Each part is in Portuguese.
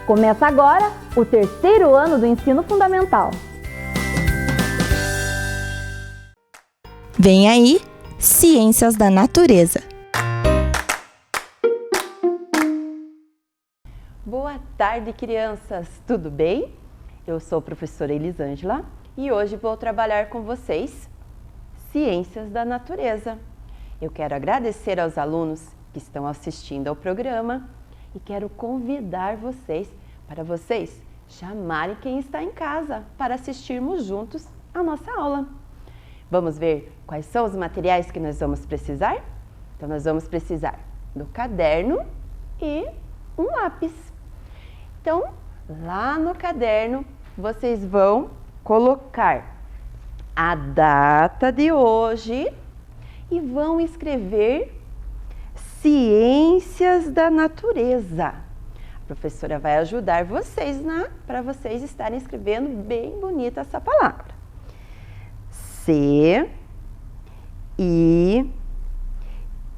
Começa agora o terceiro ano do ensino fundamental. Vem aí, Ciências da Natureza. Boa tarde, crianças! Tudo bem? Eu sou a professora Elisângela e hoje vou trabalhar com vocês Ciências da Natureza. Eu quero agradecer aos alunos que estão assistindo ao programa e quero convidar vocês para vocês chamarem quem está em casa para assistirmos juntos a nossa aula. Vamos ver quais são os materiais que nós vamos precisar? Então, nós vamos precisar do caderno e um lápis. Então, lá no caderno, vocês vão colocar a data de hoje e vão escrever Ciências da Natureza. A professora vai ajudar vocês para vocês estarem escrevendo bem bonita essa palavra. C, I,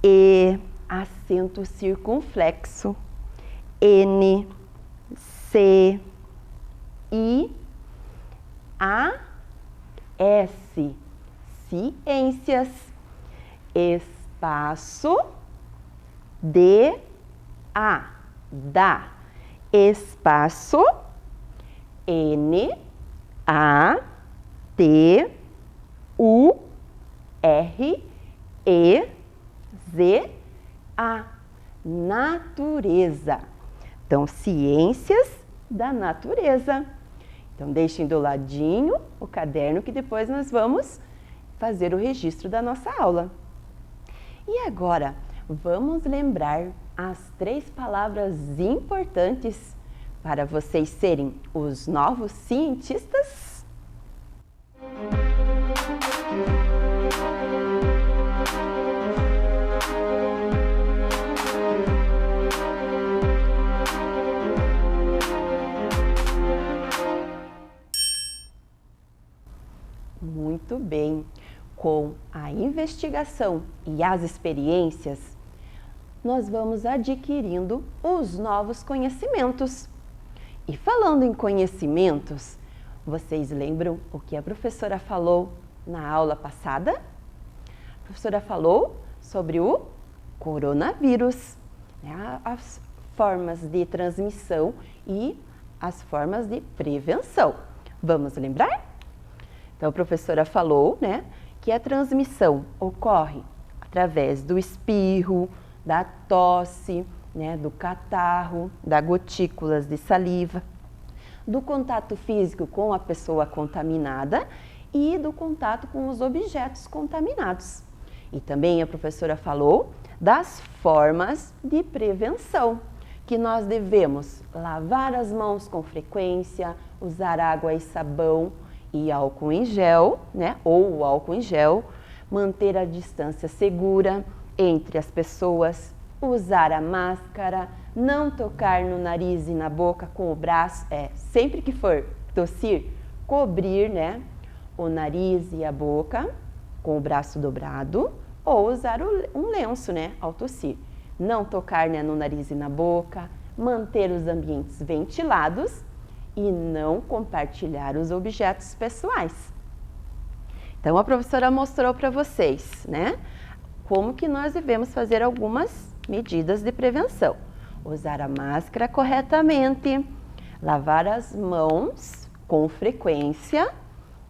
E, acento circunflexo, N, C, I, A, S, ciências, espaço, D, A, da, espaço, N, A, T, U, R, E, Z, A, natureza. Então, ciências da natureza. Então, deixem do ladinho o caderno que depois nós vamos fazer o registro da nossa aula. E agora, vamos lembrar as 3 palavras importantes para vocês serem os novos cientistas? Muito bem. Com a investigação e as experiências, nós vamos adquirindo os novos conhecimentos. E falando em conhecimentos, vocês lembram o que a professora falou na aula passada? A professora falou sobre o coronavírus, né? As formas de transmissão e as formas de prevenção. Vamos lembrar? Então, a professora falou, né, que a transmissão ocorre através do espirro, da tosse, né, do catarro, das gotículas de saliva, do contato físico com a pessoa contaminada e do contato com os objetos contaminados. E também a professora falou das formas de prevenção, que nós devemos lavar as mãos com frequência, usar água e sabão e álcool em gel, né, ou o álcool em gel, manter a distância segura entre as pessoas, usar a máscara, não tocar no nariz e na boca com o braço, sempre que for tossir, cobrir, né, o nariz e a boca com o braço dobrado, ou usar um lenço, né, ao tossir. Não tocar, né, no nariz e na boca, manter os ambientes ventilados e não compartilhar os objetos pessoais. Então, a professora mostrou para vocês, né, como que nós devemos fazer algumas medidas de prevenção. Usar a máscara corretamente, lavar as mãos com frequência,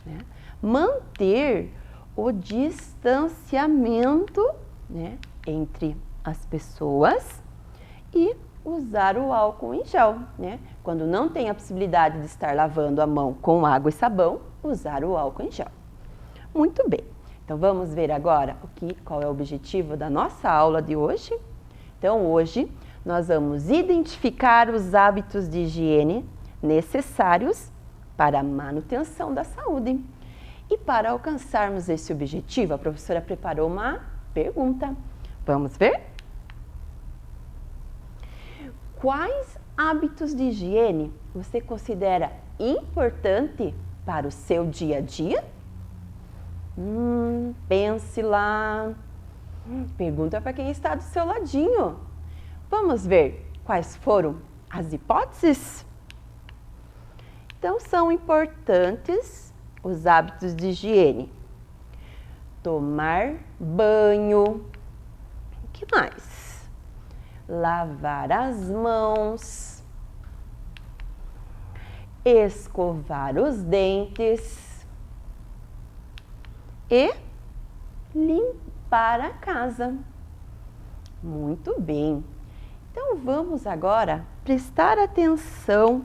né, manter o distanciamento, né, entre as pessoas e usar o álcool em gel, né? Quando não tem a possibilidade de estar lavando a mão com água e sabão, usar o álcool em gel. Muito bem. Então, vamos ver agora qual é o objetivo da nossa aula de hoje. Então, hoje nós vamos identificar os hábitos de higiene necessários para a manutenção da saúde. E para alcançarmos esse objetivo, a professora preparou uma pergunta. Vamos ver? Quais hábitos de higiene você considera importante para o seu dia a dia? Pense lá. Pergunta para quem está do seu ladinho. Vamos ver quais foram as hipóteses? Então, são importantes os hábitos de higiene. Tomar banho. O que mais? Lavar as mãos. Escovar os dentes. E limpar a casa. Muito bem. Então, vamos agora prestar atenção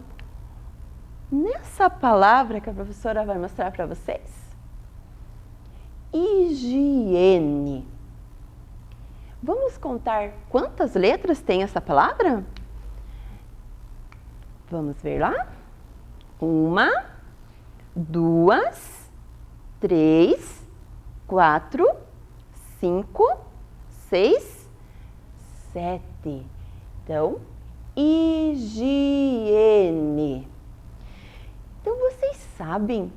nessa palavra que a professora vai mostrar para vocês. Higiene. Vamos contar quantas letras tem essa palavra? Vamos ver lá? 1, 2, 3, 4, 5, 6, 7. Então, higiene. Então, vocês sabem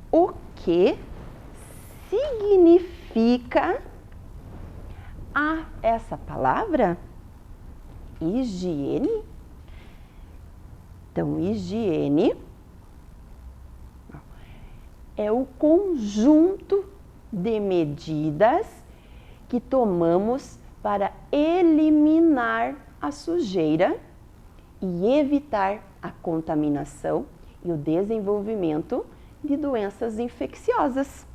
o que significa essa palavra? Higiene. Então, higiene é o conjunto de medidas que tomamos para eliminar a sujeira e evitar a contaminação e o desenvolvimento de doenças infecciosas.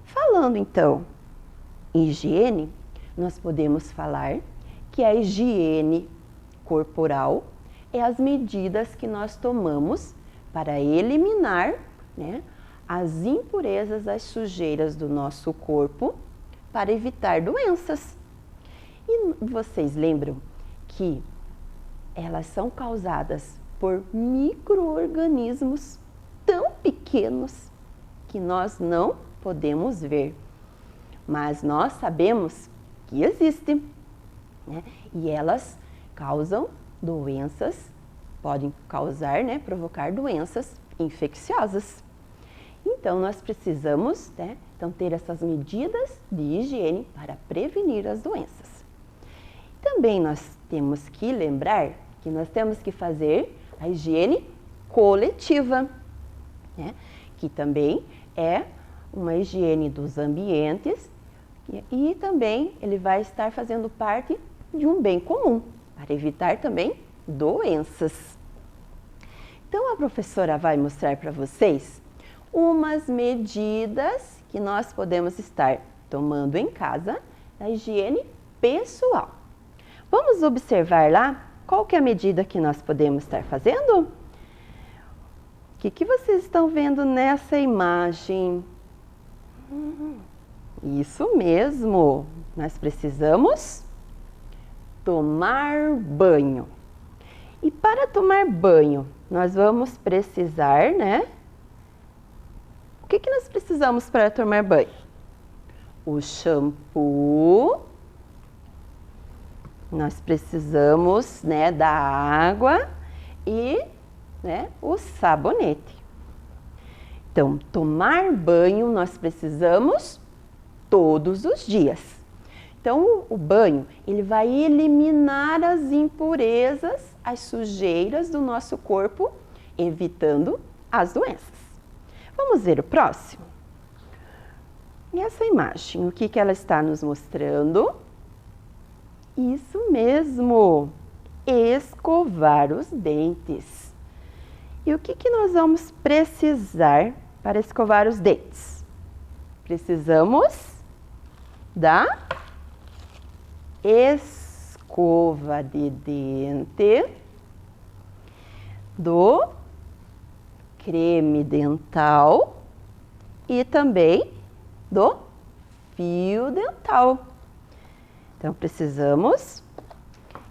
Falando então em higiene, nós podemos falar que a higiene corporal é as medidas que nós tomamos para eliminar, né, as impurezas, as sujeiras do nosso corpo para evitar doenças. E vocês lembram que elas são causadas por micro-organismos tão pequenos que nós não podemos ver, mas nós sabemos que existem, né? E elas causam doenças, podem causar, né, provocar doenças infecciosas. Então, nós precisamos, né, então, ter essas medidas de higiene para prevenir as doenças. Também nós temos que lembrar que nós temos que fazer a higiene coletiva, né, que também é uma higiene dos ambientes e também ele vai estar fazendo parte de um bem comum, para evitar também doenças. Então, a professora vai mostrar para vocês umas medidas que nós podemos estar tomando em casa da higiene pessoal. Vamos observar lá qual que é a medida que nós podemos estar fazendo? O que vocês estão vendo nessa imagem? Isso mesmo, nós precisamos tomar banho. E para tomar banho, nós vamos precisar, né? O que nós precisamos para tomar banho? O shampoo, nós precisamos, né, da água e, né, o sabonete. Então, tomar banho nós precisamos todos os dias. Então, o banho, ele vai eliminar as impurezas, as sujeiras do nosso corpo, evitando as doenças. Vamos ver o próximo? E essa imagem, o que ela está nos mostrando? Isso mesmo, escovar os dentes. E o que nós vamos precisar para escovar os dentes? Precisamos da escova de dente, do creme dental e também do fio dental. Então, precisamos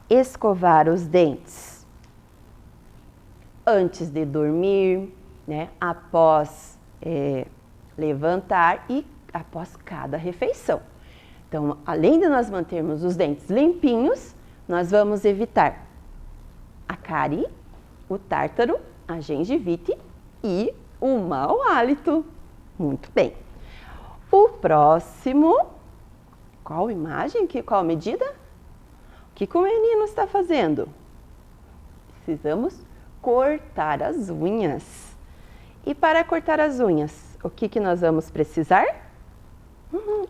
escovar os dentes antes de dormir, né? Após levantar e após cada refeição. Então, além de nós mantermos os dentes limpinhos, nós vamos evitar a cárie, o tártaro, a gengivite e o mau hálito. Muito bem. O próximo, qual imagem? Qual medida? O que o menino está fazendo? Precisamos cortar as unhas. E para cortar as unhas, o que nós vamos precisar?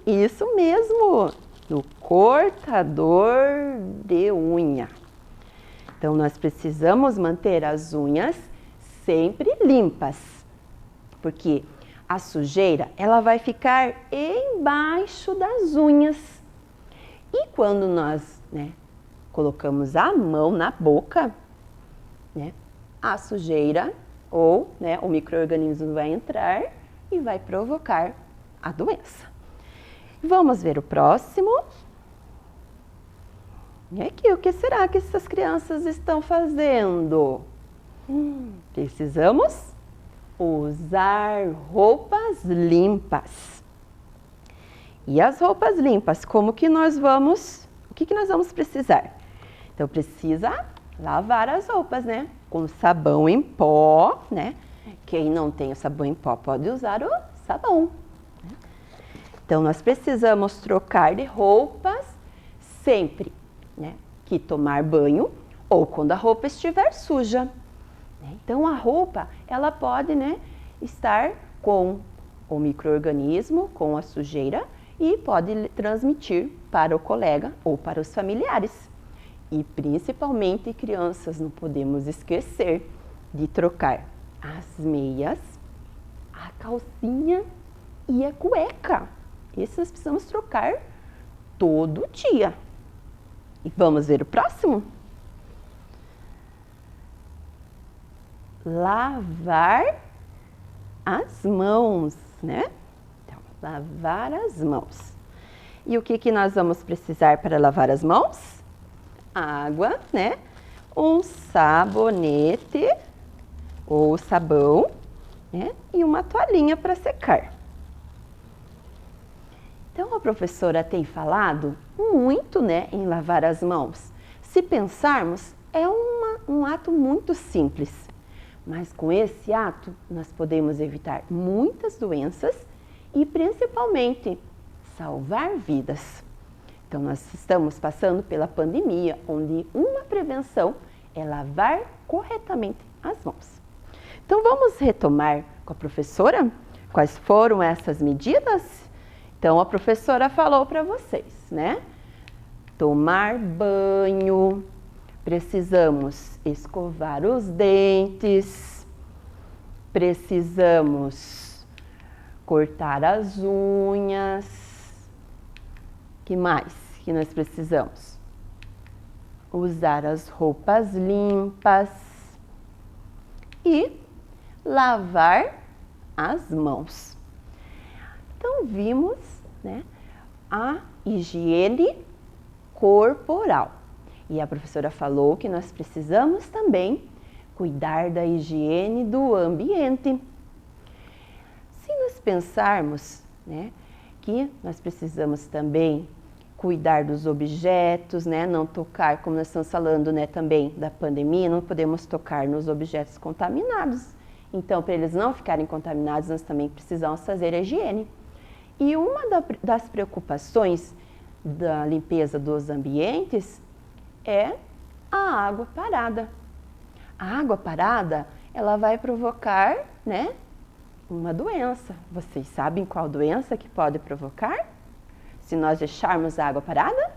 Isso mesmo, do cortador de unha. Então, nós precisamos manter as unhas sempre limpas, porque a sujeira, ela vai ficar embaixo das unhas. E quando nós, colocamos a mão na boca, a sujeira ou o micro-organismo vai entrar e vai provocar a doença. Vamos ver o próximo. E aqui, o que será que essas crianças estão fazendo? Precisamos usar roupas limpas. E as roupas limpas, o que nós vamos precisar? Então, precisa lavar as roupas, com sabão em pó, Quem não tem o sabão em pó pode usar o sabão. Então, nós precisamos trocar de roupas sempre, que tomar banho ou quando a roupa estiver suja. Então, a roupa, ela pode, estar com o micro-organismo, com a sujeira e pode transmitir para o colega ou para os familiares. E principalmente crianças, não podemos esquecer de trocar as meias, a calcinha e a cueca. Esses nós precisamos trocar todo dia. E vamos ver o próximo? Lavar as mãos, Então, lavar as mãos. E o que nós vamos precisar para lavar as mãos? Água, Um sabonete ou sabão, E uma toalhinha para secar. Então, a professora tem falado muito, em lavar as mãos. Se pensarmos, é um ato muito simples. Mas com esse ato, nós podemos evitar muitas doenças e, principalmente, salvar vidas. Então, nós estamos passando pela pandemia, onde uma prevenção é lavar corretamente as mãos. Então, vamos retomar com a professora quais foram essas medidas? Então, a professora falou para vocês, Tomar banho, precisamos escovar os dentes, precisamos cortar as unhas. Que mais que nós precisamos? Usar as roupas limpas e lavar as mãos. Então, vimos, a higiene corporal. E a professora falou que nós precisamos também cuidar da higiene do ambiente. Se nós pensarmos, que nós precisamos também cuidar dos objetos, não tocar, como nós estamos falando, também da pandemia, não podemos tocar nos objetos contaminados. Então, para eles não ficarem contaminados, nós também precisamos fazer a higiene. E uma das preocupações da limpeza dos ambientes é a água parada. A água parada, ela vai provocar, uma doença. Vocês sabem qual doença que pode provocar? Se nós deixarmos a água parada?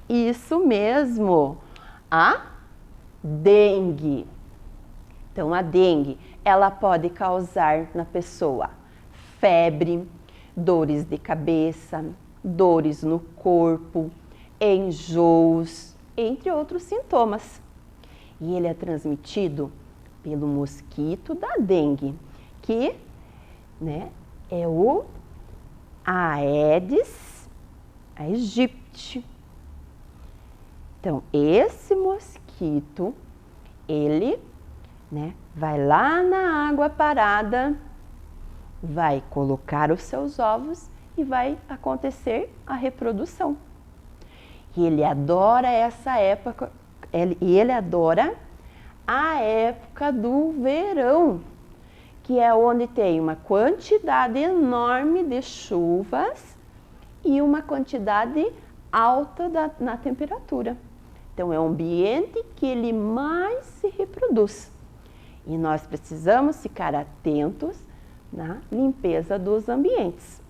Isso mesmo, a dengue. Então, a dengue, ela pode causar na pessoa febre, dores de cabeça, dores no corpo, enjoos, entre outros sintomas. E ele é transmitido pelo mosquito da dengue, que é o Aedes aegypti. Então, esse mosquito, ele vai lá na água parada, vai colocar os seus ovos e vai acontecer a reprodução. E ele adora essa época, ele adora a época do verão, que é onde tem uma quantidade enorme de chuvas e uma quantidade alta na temperatura. Então, é o ambiente que ele mais se reproduz. E nós precisamos ficar atentos na limpeza dos ambientes.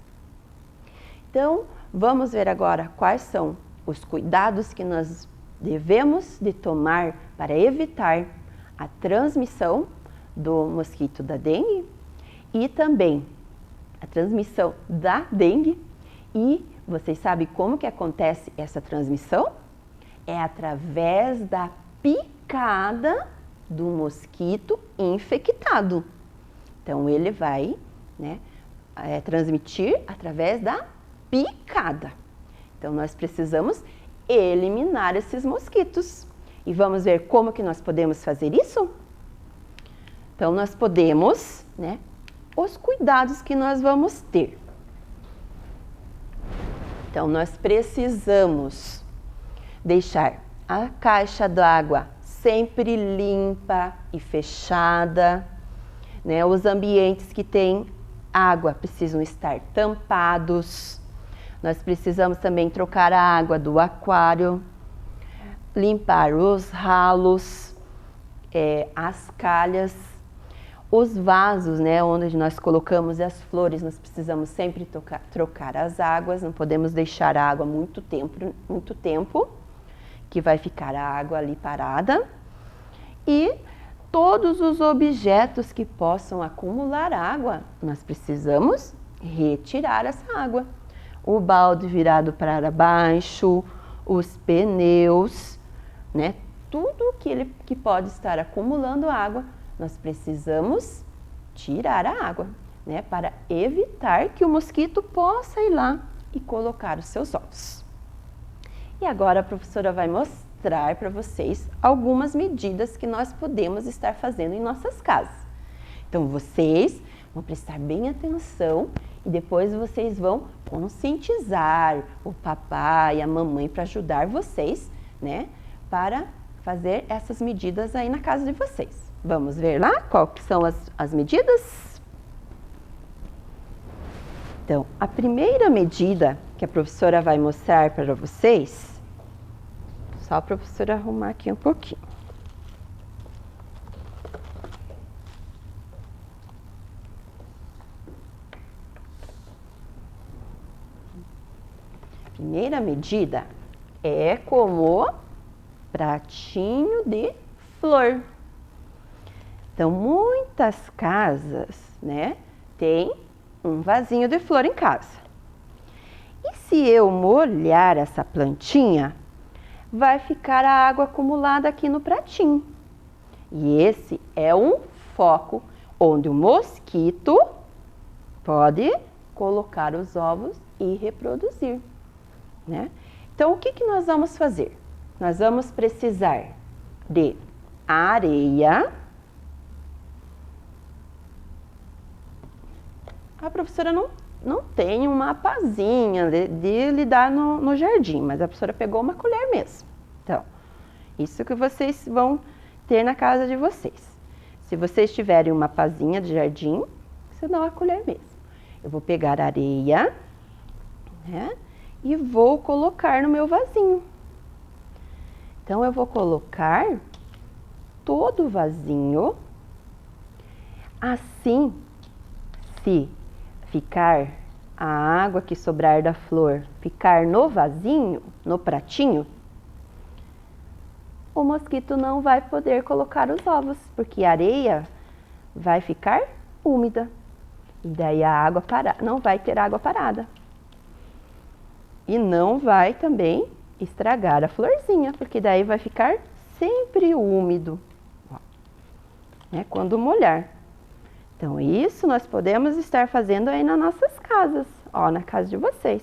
Então, vamos ver agora quais são os cuidados que nós devemos de tomar para evitar a transmissão do mosquito da dengue e também a transmissão da dengue. E vocês sabem como que acontece essa transmissão? É através da picada do mosquito infectado. Então, ele vai, transmitir através da picada. Então, nós precisamos eliminar esses mosquitos. E vamos ver como que nós podemos fazer isso? Então, nós podemos, os cuidados que nós vamos ter. Então, nós precisamos deixar a caixa d'água sempre limpa e fechada, Os ambientes que têm água precisam estar tampados. Nós precisamos também trocar a água do aquário, limpar os ralos, as calhas, os vasos, onde nós colocamos as flores. Nós precisamos sempre trocar as águas, não podemos deixar a água muito tempo, que vai ficar a água ali parada. E todos os objetos que possam acumular água, nós precisamos retirar essa água. O balde virado para baixo, os pneus, tudo que pode estar acumulando água, nós precisamos tirar a água, para evitar que o mosquito possa ir lá e colocar os seus ovos. E agora a professora vai mostrar para vocês algumas medidas que nós podemos estar fazendo em nossas casas. Então, vocês vão prestar bem atenção e depois vocês vão conscientizar o papai e a mamãe para ajudar vocês, para fazer essas medidas aí na casa de vocês. Vamos ver lá qual que são as medidas? Então, a primeira medida que a professora vai mostrar para vocês, só a professora arrumar aqui um pouquinho. Primeira medida é como pratinho de flor. Então, muitas casas, tem um vasinho de flor em casa. E se eu molhar essa plantinha, vai ficar a água acumulada aqui no pratinho. E esse é um foco onde o mosquito pode colocar os ovos e reproduzir. Então, o que nós vamos fazer? Nós vamos precisar de areia. A professora não tem uma pazinha de lidar no jardim, mas a professora pegou uma colher mesmo. Então, isso que vocês vão ter na casa de vocês. Se vocês tiverem uma pazinha de jardim, você dá uma colher mesmo. Eu vou pegar areia, e vou colocar no meu vasinho. Então, eu vou colocar todo o vasinho. Assim, se ficar a água que sobrar da flor, ficar no vasinho, no pratinho, o mosquito não vai poder colocar os ovos, porque a areia vai ficar úmida. E daí a água não vai ter água parada. E não vai também estragar a florzinha, porque daí vai ficar sempre úmido, quando molhar. Então, isso nós podemos estar fazendo aí nas nossas casas, na casa de vocês.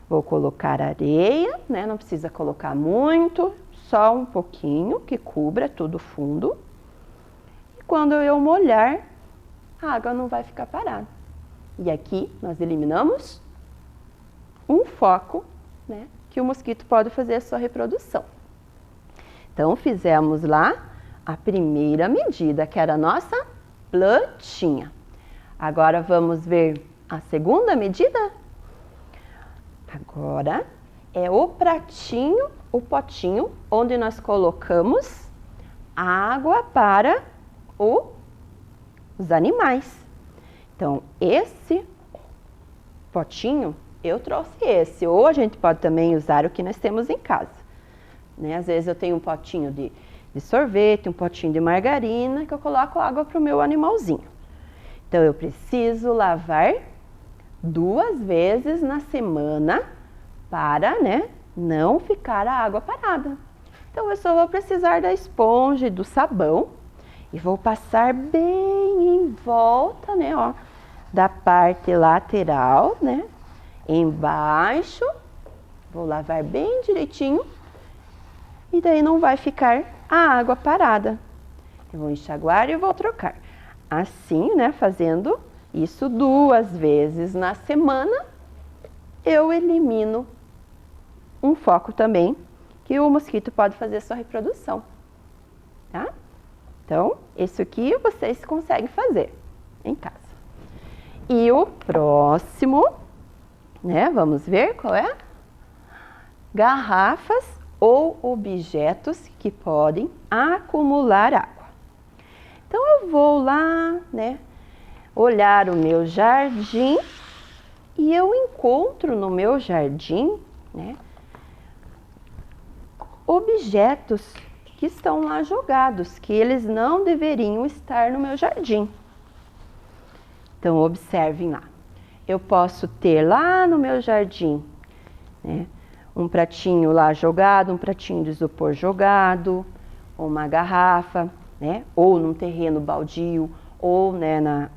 Vou colocar areia, não precisa colocar muito, só um pouquinho, que cubra todo o fundo. E quando eu molhar, a água não vai ficar parada. E aqui nós eliminamos um foco, que o mosquito pode fazer a sua reprodução. Então, fizemos lá a primeira medida, que era a nossa plantinha. Agora, vamos ver a segunda medida? Agora, é o pratinho, o potinho, onde nós colocamos água para o os animais. Então, esse potinho, eu trouxe esse. Ou a gente pode também usar o que nós temos em casa. Né? Às vezes eu tenho um potinho de sorvete, um potinho de margarina, que eu coloco água para o meu animalzinho. Então, eu preciso lavar 2 vezes na semana para, né, não ficar a água parada. Então, eu só vou precisar da esponja e do sabão e vou passar bem em volta, né, ó, da parte lateral, né, embaixo. Vou lavar bem direitinho e daí não vai ficar a água parada. Eu vou enxaguar e vou trocar. Assim, né, fazendo isso 2 vezes na semana, eu elimino um foco também, que o mosquito pode fazer sua reprodução, tá? Então, isso aqui vocês conseguem fazer em casa. E o próximo, né, vamos ver qual é? Garrafas ou objetos que podem acumular água. Então, eu vou lá, né, olhar o meu jardim e eu encontro no meu jardim, né, objetos que estão lá jogados, que eles não deveriam estar no meu jardim. Então, observem lá. Eu posso ter lá no meu jardim, né, um pratinho lá jogado, um pratinho de isopor jogado, uma garrafa, né, ou num terreno baldio, ou, né,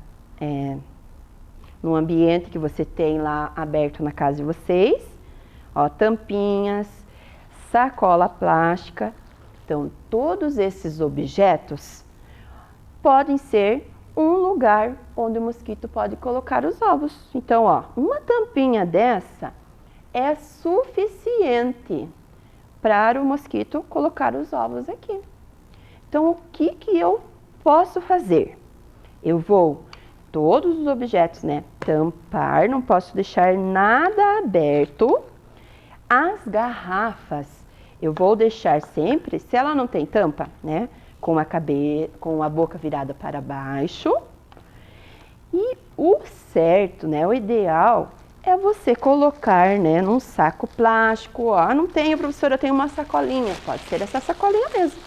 no ambiente que você tem lá aberto na casa de vocês. Ó, tampinhas, sacola plástica. Então, todos esses objetos podem ser um lugar onde o mosquito pode colocar os ovos. Então, ó, uma tampinha dessa é suficiente para o mosquito colocar os ovos aqui. Então, o que eu posso fazer? Eu vou, todos os objetos, né, tampar, não posso deixar nada aberto. As garrafas, eu vou deixar sempre, se ela não tem tampa, né, com a boca virada para baixo. E o certo, né, o ideal é você colocar, né, num saco plástico. Ó, não tenho, professora, eu tenho uma sacolinha, pode ser essa sacolinha mesmo,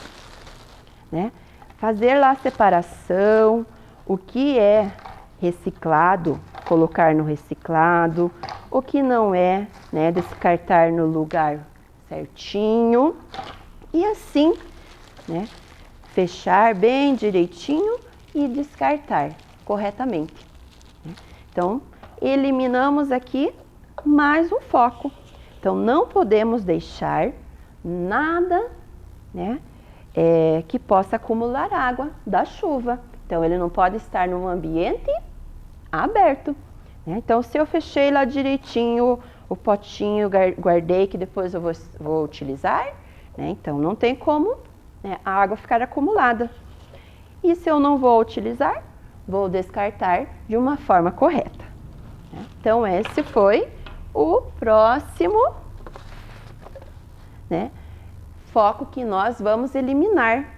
né? Fazer lá a separação, o que é reciclado, colocar no reciclado, o que não é, né, descartar no lugar certinho. E assim, né, fechar bem direitinho e descartar corretamente. Então, eliminamos aqui mais um foco. Então, não podemos deixar nada, né, que possa acumular água da chuva. Então, ele não pode estar num ambiente aberto, né? Então, se eu fechei lá direitinho o potinho, guardei que depois eu vou utilizar, né? Então, não tem como, né, a água ficar acumulada. E se eu não vou utilizar, vou descartar de uma forma correta. Então, esse foi o próximo, né, foco que nós vamos eliminar.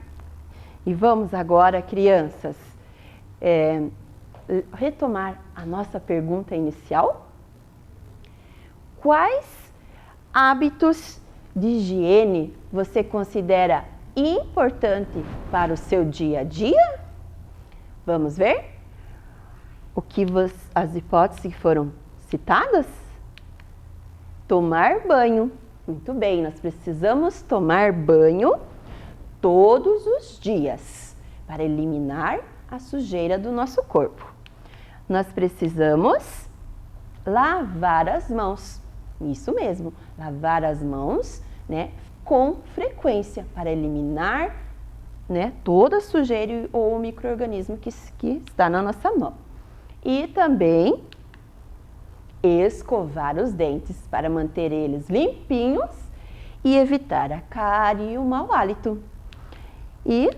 E vamos agora, crianças, retomar a nossa pergunta inicial. Quais hábitos de higiene você considera importante para o seu dia a dia? Vamos ver? As hipóteses que foram citadas? Tomar banho. Muito bem, nós precisamos tomar banho todos os dias para eliminar a sujeira do nosso corpo. Nós precisamos lavar as mãos. Isso mesmo, lavar as mãos, né, com frequência para eliminar, né, toda a sujeira ou o micro-organismo que está na nossa mão. E também escovar os dentes para manter eles limpinhos e evitar a cárie e o mau hálito. E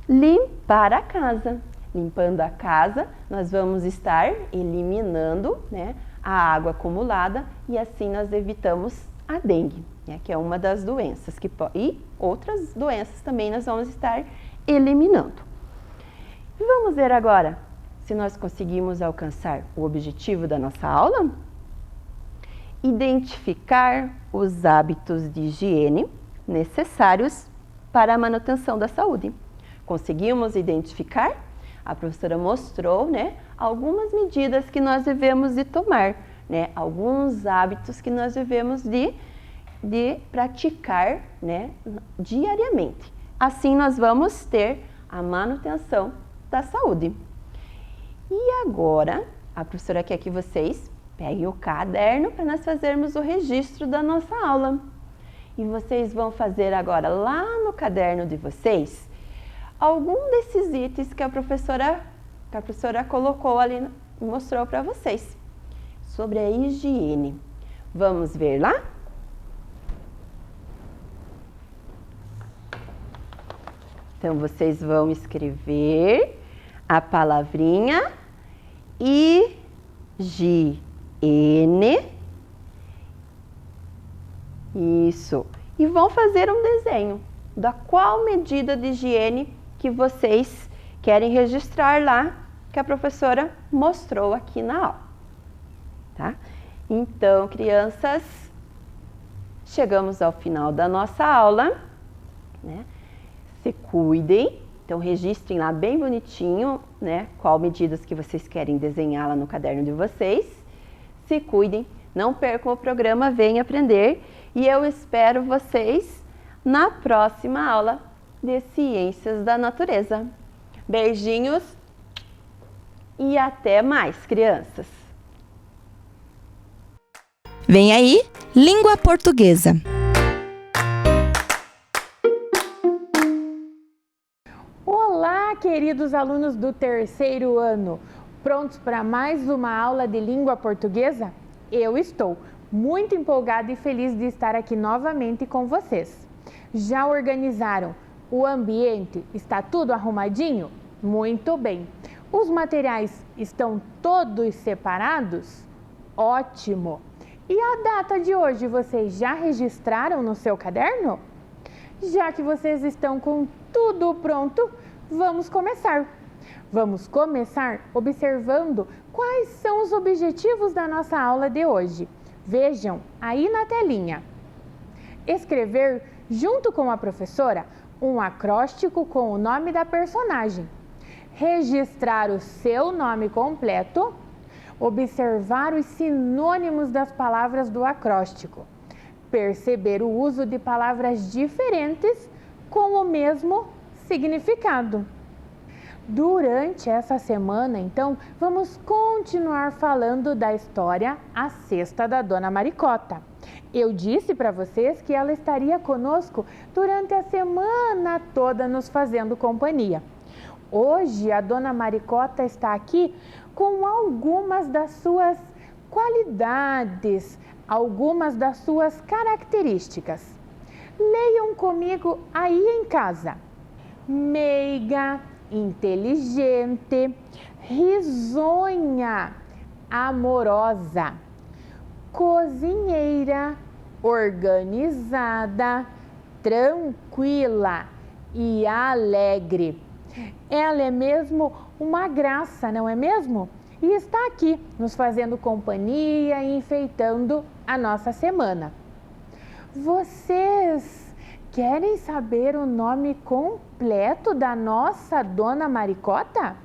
limpar a casa. Limpando a casa, nós vamos estar eliminando, né, a água acumulada e assim nós evitamos a dengue, né, que é uma das doenças e outras doenças também nós vamos estar eliminando. E vamos ver agora se nós conseguimos alcançar o objetivo da nossa aula? Identificar os hábitos de higiene necessários para a manutenção da saúde. Conseguimos identificar? A professora mostrou, né, algumas medidas que nós devemos de tomar, né, alguns hábitos que nós devemos de praticar, né, diariamente. Assim nós vamos ter a manutenção da saúde. E agora, a professora quer que vocês peguem o caderno para nós fazermos o registro da nossa aula. E vocês vão fazer agora lá no caderno de vocês algum desses itens que a professora colocou ali, mostrou para vocês sobre a higiene. Vamos ver lá? Então, vocês vão escrever a palavrinha higiene. Isso. E vão fazer um desenho da qual medida de higiene que vocês querem registrar lá, que a professora mostrou aqui na aula. Tá? Então, crianças, chegamos ao final da nossa aula, né? Se cuidem, então registrem lá bem bonitinho, né, qual medidas que vocês querem desenhar lá no caderno de vocês. Se cuidem, não percam o programa Vem Aprender e eu espero vocês na próxima aula de Ciências da Natureza. Beijinhos e até mais, crianças! Vem aí, Língua Portuguesa. Olá, queridos alunos do terceiro ano! Prontos para mais uma aula de língua portuguesa? Eu estou muito empolgada e feliz de estar aqui novamente com vocês. Já organizaram o ambiente? Está tudo arrumadinho? Muito bem! Os materiais estão todos separados? Ótimo! E a data de hoje vocês já registraram no seu caderno? Já que vocês estão com tudo pronto, vamos começar. Vamos começar observando quais são os objetivos da nossa aula de hoje. Vejam aí na telinha. Escrever, junto com a professora, um acróstico com o nome da personagem. Registrar o seu nome completo. Observar os sinônimos das palavras do acróstico. Perceber o uso de palavras diferentes com o mesmo significado. Durante essa semana, então, vamos continuar falando da história A Cesta da Dona Maricota. Eu disse para vocês que ela estaria conosco durante a semana toda nos fazendo companhia. Hoje, a Dona Maricota está aqui com algumas das suas qualidades, algumas das suas características. Leiam comigo aí em casa. Meiga, inteligente, risonha, amorosa, cozinheira, organizada, tranquila e alegre. Ela é mesmo uma graça, não é mesmo? E está aqui nos fazendo companhia e enfeitando a nossa semana. Vocês querem saber o nome completo da nossa Dona Maricota?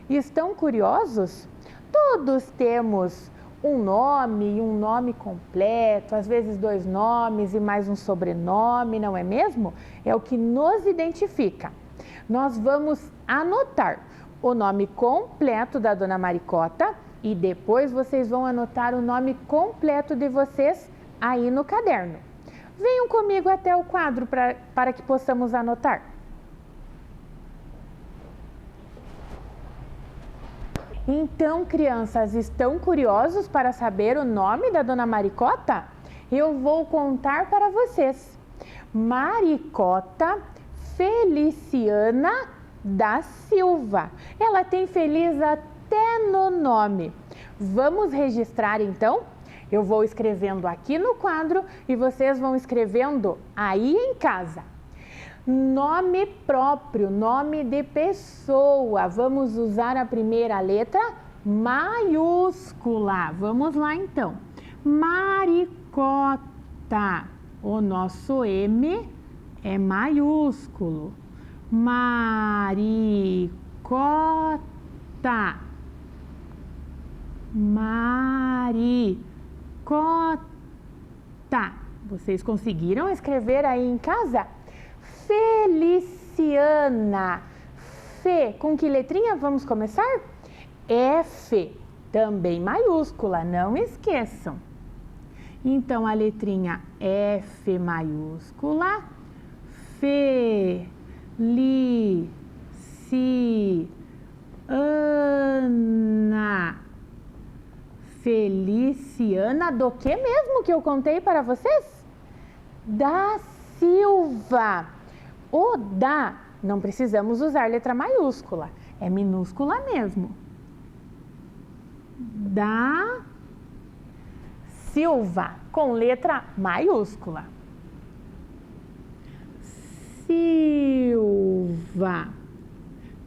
Estão curiosos? Todos temos um nome e um nome completo, às vezes 2 nomes e mais um sobrenome, não é mesmo? É o que nos identifica. Nós vamos anotar o nome completo da Dona Maricota e depois vocês vão anotar o nome completo de vocês aí no caderno. Venham comigo até o quadro para que possamos anotar. Então, crianças, estão curiosos para saber o nome da Dona Maricota? Eu vou contar para vocês. Maricota Feliciana da Silva. Ela tem feliz até no nome. Vamos registrar então? Eu vou escrevendo aqui no quadro e vocês vão escrevendo aí em casa. Nome próprio, nome de pessoa. Vamos usar a primeira letra maiúscula. Vamos lá então. Maricota. O nosso M é maiúsculo. Maricota. Maricota. Vocês conseguiram escrever aí em casa? Feliciana. F, com que letrinha vamos começar? F, também maiúscula, não esqueçam. Então, a letrinha F maiúscula, Feliciana. Feliciana do que mesmo que eu contei para vocês? Da Silva. O da, não precisamos usar letra maiúscula, é minúscula mesmo. Da Silva, com letra maiúscula. Silva.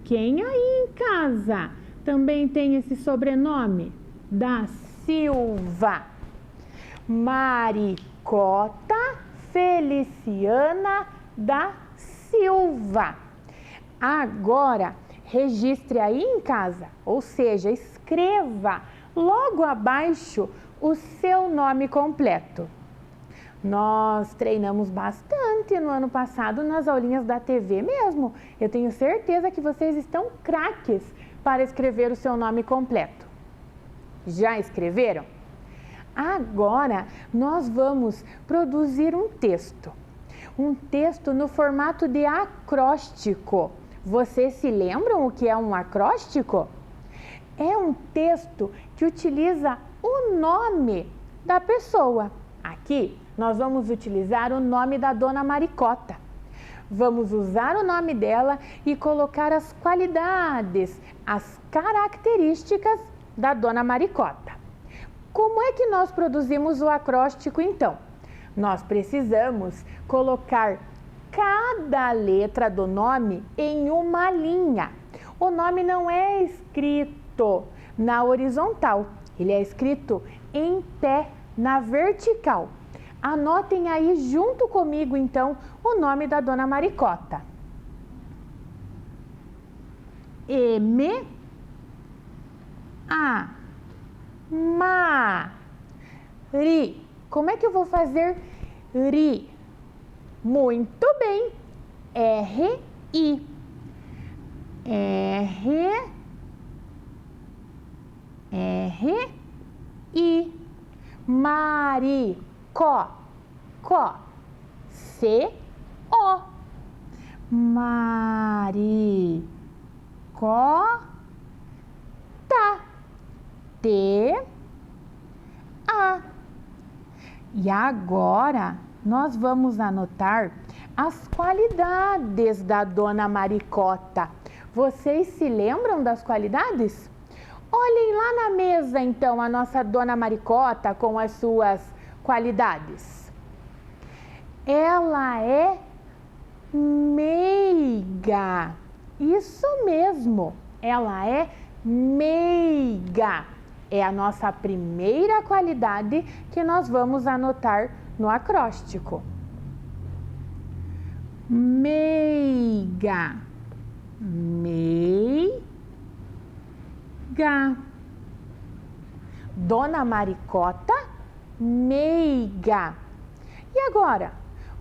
Quem aí em casa também tem esse sobrenome? Da Silva. Maricota Feliciana da Silva. Agora, registre aí em casa, ou seja, escreva logo abaixo o seu nome completo. Nós treinamos bastante no ano passado nas aulinhas da TV mesmo. Eu tenho certeza que vocês estão craques para escrever o seu nome completo. Já escreveram? Agora nós vamos produzir um texto. Um texto no formato de acróstico. Vocês se lembram o que é um acróstico? É um texto que utiliza o nome da pessoa. Aqui nós vamos utilizar o nome da Dona Maricota. Vamos usar o nome dela e colocar as qualidades, as características da Dona Maricota. Como é que nós produzimos o acróstico então? Nós precisamos colocar cada letra do nome em uma linha. O nome não é escrito na horizontal, ele é escrito em pé, na vertical. Anotem aí junto comigo então o nome da Dona Maricota. M A Ri. Como é que eu vou fazer ri? Muito bem. R I. R I. Maricó. C O. Maricota. T A. E agora nós vamos anotar as qualidades da Dona Maricota. Vocês se lembram das qualidades? Olhem lá na mesa então a nossa Dona Maricota com as suas qualidades. Ela é meiga. Isso mesmo, ela é meiga. É a nossa primeira qualidade que nós vamos anotar no acróstico. Meiga. Meiga. Dona Maricota, meiga. E agora,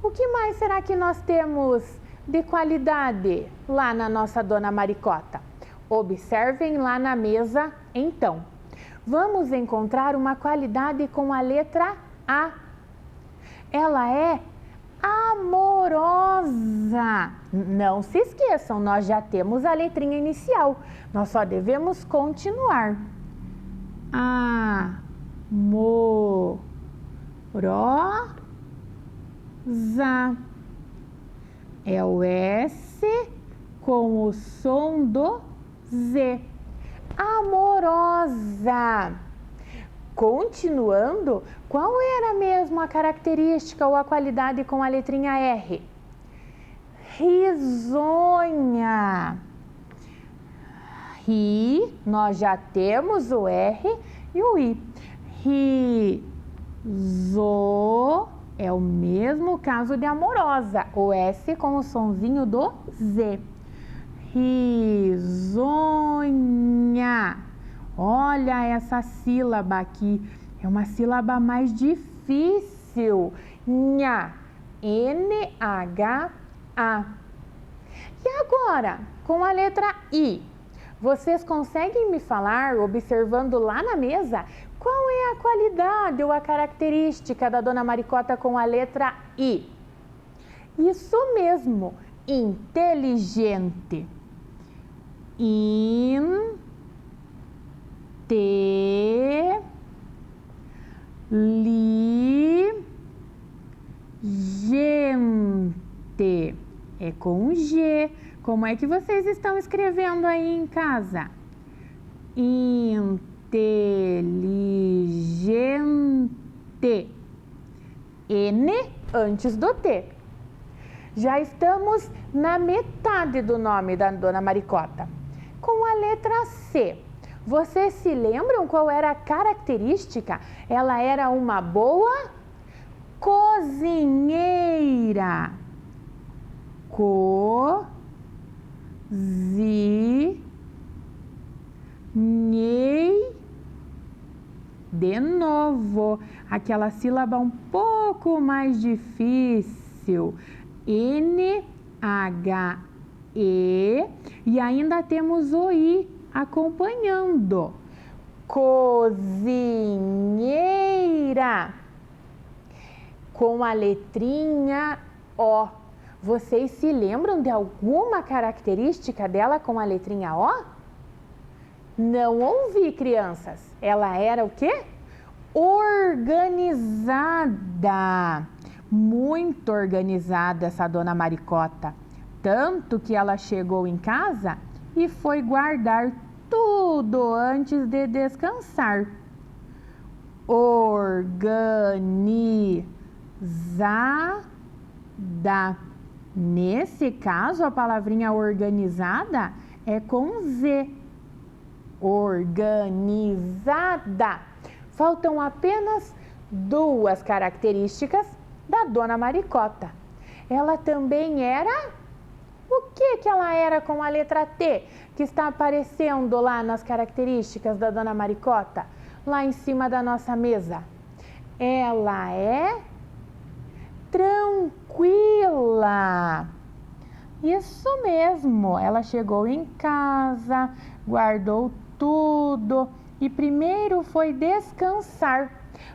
o que mais será que nós temos de qualidade lá na nossa Dona Maricota? Observem lá na mesa, então. Vamos encontrar uma qualidade com a letra A. Ela é amorosa. Não se esqueçam, nós já temos a letrinha inicial. Nós só devemos continuar. Amorosa. É o S com o som do Z. Amorosa. Continuando, qual era mesmo a característica ou a qualidade com a letrinha R? risonha. Ri, nós já temos o R e o I. Riso é o mesmo caso de amorosa, o S com o sonzinho do Z. Risonha. Olha essa sílaba aqui, é uma sílaba mais difícil. Nha, N-H-A. E agora, com a letra I, vocês conseguem me falar, observando lá na mesa, qual é a qualidade ou a característica da Dona Maricota com a letra I? Isso mesmo, inteligente. Gente. É com G. Como é que vocês estão escrevendo aí em casa? Inteligente. N antes do T. Já estamos na metade do nome da Dona Maricota. Com a letra C. Vocês se lembram qual era a característica? Ela era uma boa cozinheira. De novo, aquela sílaba um pouco mais difícil. N-H-E e ainda temos o I acompanhando. Cozinheira. Com a letrinha O. Vocês se lembram de alguma característica dela com a letrinha O? Não ouvi, crianças. Ela era o quê? Organizada. Muito organizada essa Dona Maricota. Tanto que ela chegou em casa e foi guardar tudo antes de descansar. Organizada. Nesse caso, a palavrinha organizada é com Z. Organizada. Faltam apenas duas características da Dona Maricota. Ela também era... O que ela era com a letra T, que está aparecendo lá nas características da Dona Maricota, lá em cima da nossa mesa? Ela é... tranquila. Isso mesmo, ela chegou em casa, guardou tudo e primeiro foi descansar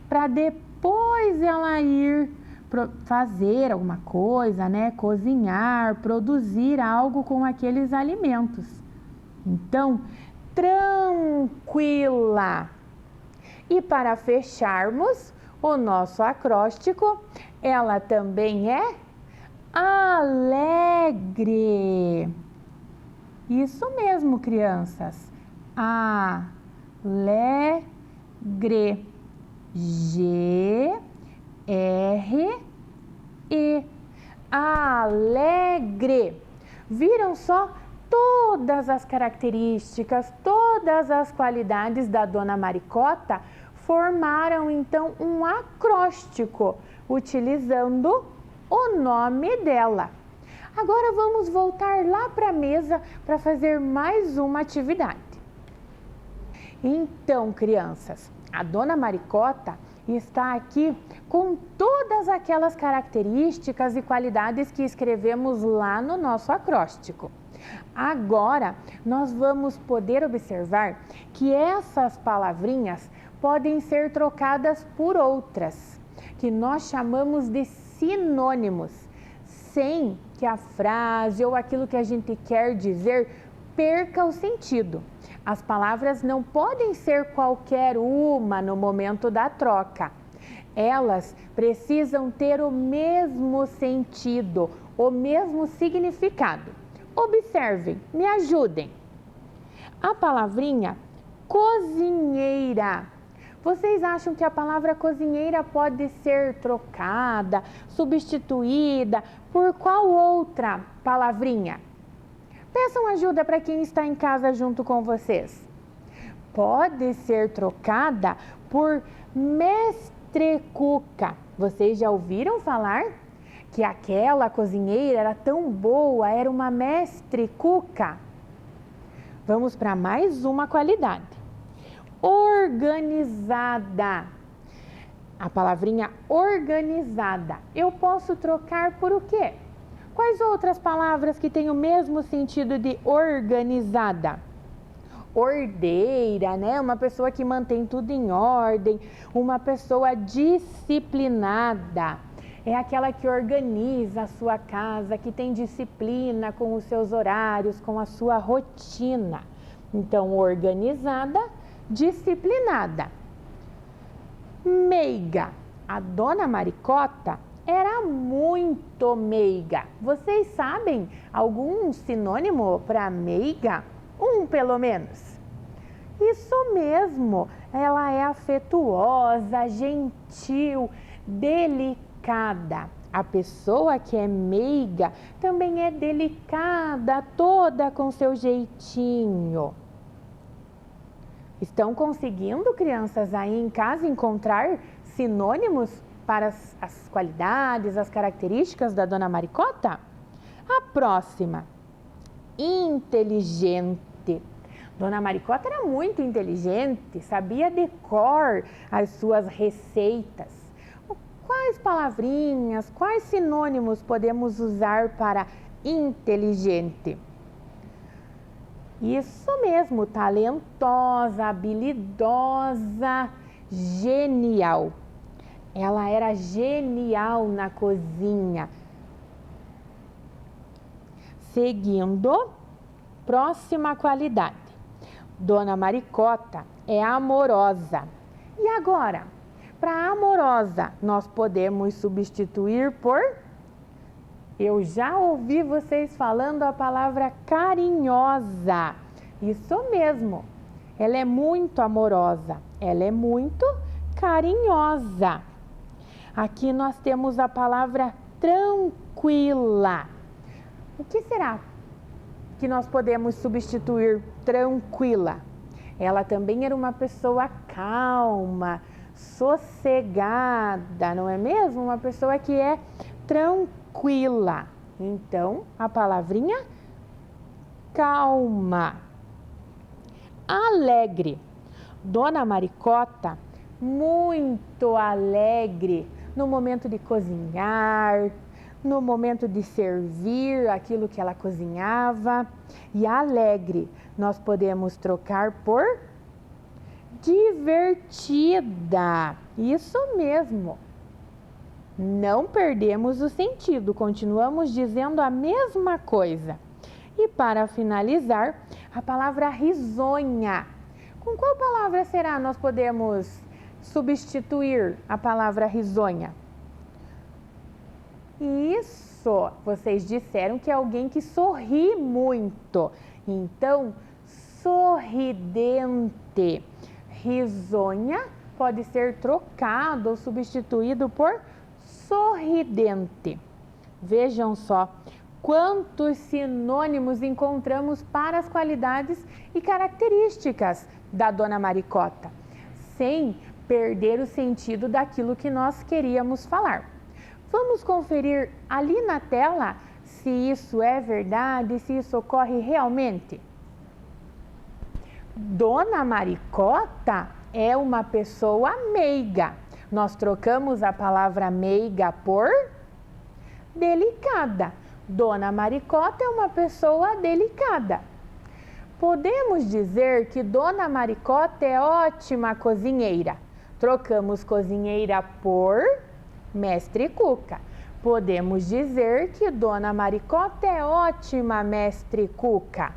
para depois ela ir fazer alguma coisa, né? Cozinhar, produzir algo com aqueles alimentos. Então, tranquila. E para fecharmos o nosso acróstico, ela também é alegre. Isso mesmo, crianças. Alegre. G-R-E. Alegre. Viram só todas as características, todas as qualidades da Dona Maricota? Formaram então um acróstico, utilizando o nome dela. Agora vamos voltar lá para a mesa para fazer mais uma atividade. Então, crianças, a Dona Maricota está aqui com todas aquelas características e qualidades que escrevemos lá no nosso acróstico. Agora, nós vamos poder observar que essas palavrinhas podem ser trocadas por outras, que nós chamamos de sinônimos, sem que a frase ou aquilo que a gente quer dizer perca o sentido. As palavras não podem ser qualquer uma no momento da troca. Elas precisam ter o mesmo sentido, o mesmo significado. Observem, me ajudem. A palavrinha cozinheira. Vocês acham que a palavra cozinheira pode ser trocada, substituída por qual outra palavrinha? Peçam ajuda para quem está em casa junto com vocês. Pode ser trocada por mestrecuca. Vocês já ouviram falar que aquela cozinheira era tão boa, era uma mestrecuca? Vamos para mais uma qualidade. Organizada. A palavrinha organizada, eu posso trocar por o quê? Quais outras palavras que têm o mesmo sentido de organizada? Ordeira, né? Uma pessoa que mantém tudo em ordem, uma pessoa disciplinada. É aquela que organiza a sua casa, que tem disciplina com os seus horários, com a sua rotina. Então, organizada, disciplinada. Meiga. A dona Maricota era muito meiga. Vocês sabem algum sinônimo para meiga? Um, pelo menos. Isso mesmo. Ela é afetuosa, gentil, delicada. A pessoa que é meiga também é delicada, toda com seu jeitinho. Estão conseguindo, crianças, aí em casa encontrar sinônimos para as qualidades, as características da dona Maricota? A próxima, inteligente. Dona Maricota era muito inteligente, sabia de cor as suas receitas. Quais palavrinhas, quais sinônimos podemos usar para inteligente? Isso mesmo, talentosa, habilidosa, genial. Ela era genial na cozinha. Seguindo, próxima qualidade. Dona Maricota é amorosa. E agora, para amorosa, nós podemos substituir por... Eu já ouvi vocês falando a palavra carinhosa. Isso mesmo. Ela é muito amorosa. Ela é muito carinhosa. Aqui nós temos a palavra tranquila. O que será que nós podemos substituir tranquila? Ela também era uma pessoa calma, sossegada, não é mesmo? Uma pessoa que é tranquila. Então, a palavrinha calma. Alegre. Dona Maricota, muito alegre no momento de cozinhar, no momento de servir aquilo que ela cozinhava. E alegre nós podemos trocar por divertida. Isso mesmo. Não perdemos o sentido, continuamos dizendo a mesma coisa. E para finalizar, a palavra risonha. Com qual palavra será nós podemos substituir a palavra risonha? Isso, vocês disseram que é alguém que sorri muito. Então, sorridente. Risonha pode ser trocado ou substituído por sorridente. Vejam só quantos sinônimos encontramos para as qualidades e características da dona Maricota, sem perder o sentido daquilo que nós queríamos falar. Vamos conferir ali na tela se isso é verdade, se isso ocorre realmente. Dona Maricota é uma pessoa meiga. Nós trocamos a palavra meiga por delicada. Dona Maricota é uma pessoa delicada. Podemos dizer que Dona Maricota é ótima cozinheira. Trocamos cozinheira por mestre Cuca. Podemos dizer que Dona Maricota é ótima mestre Cuca.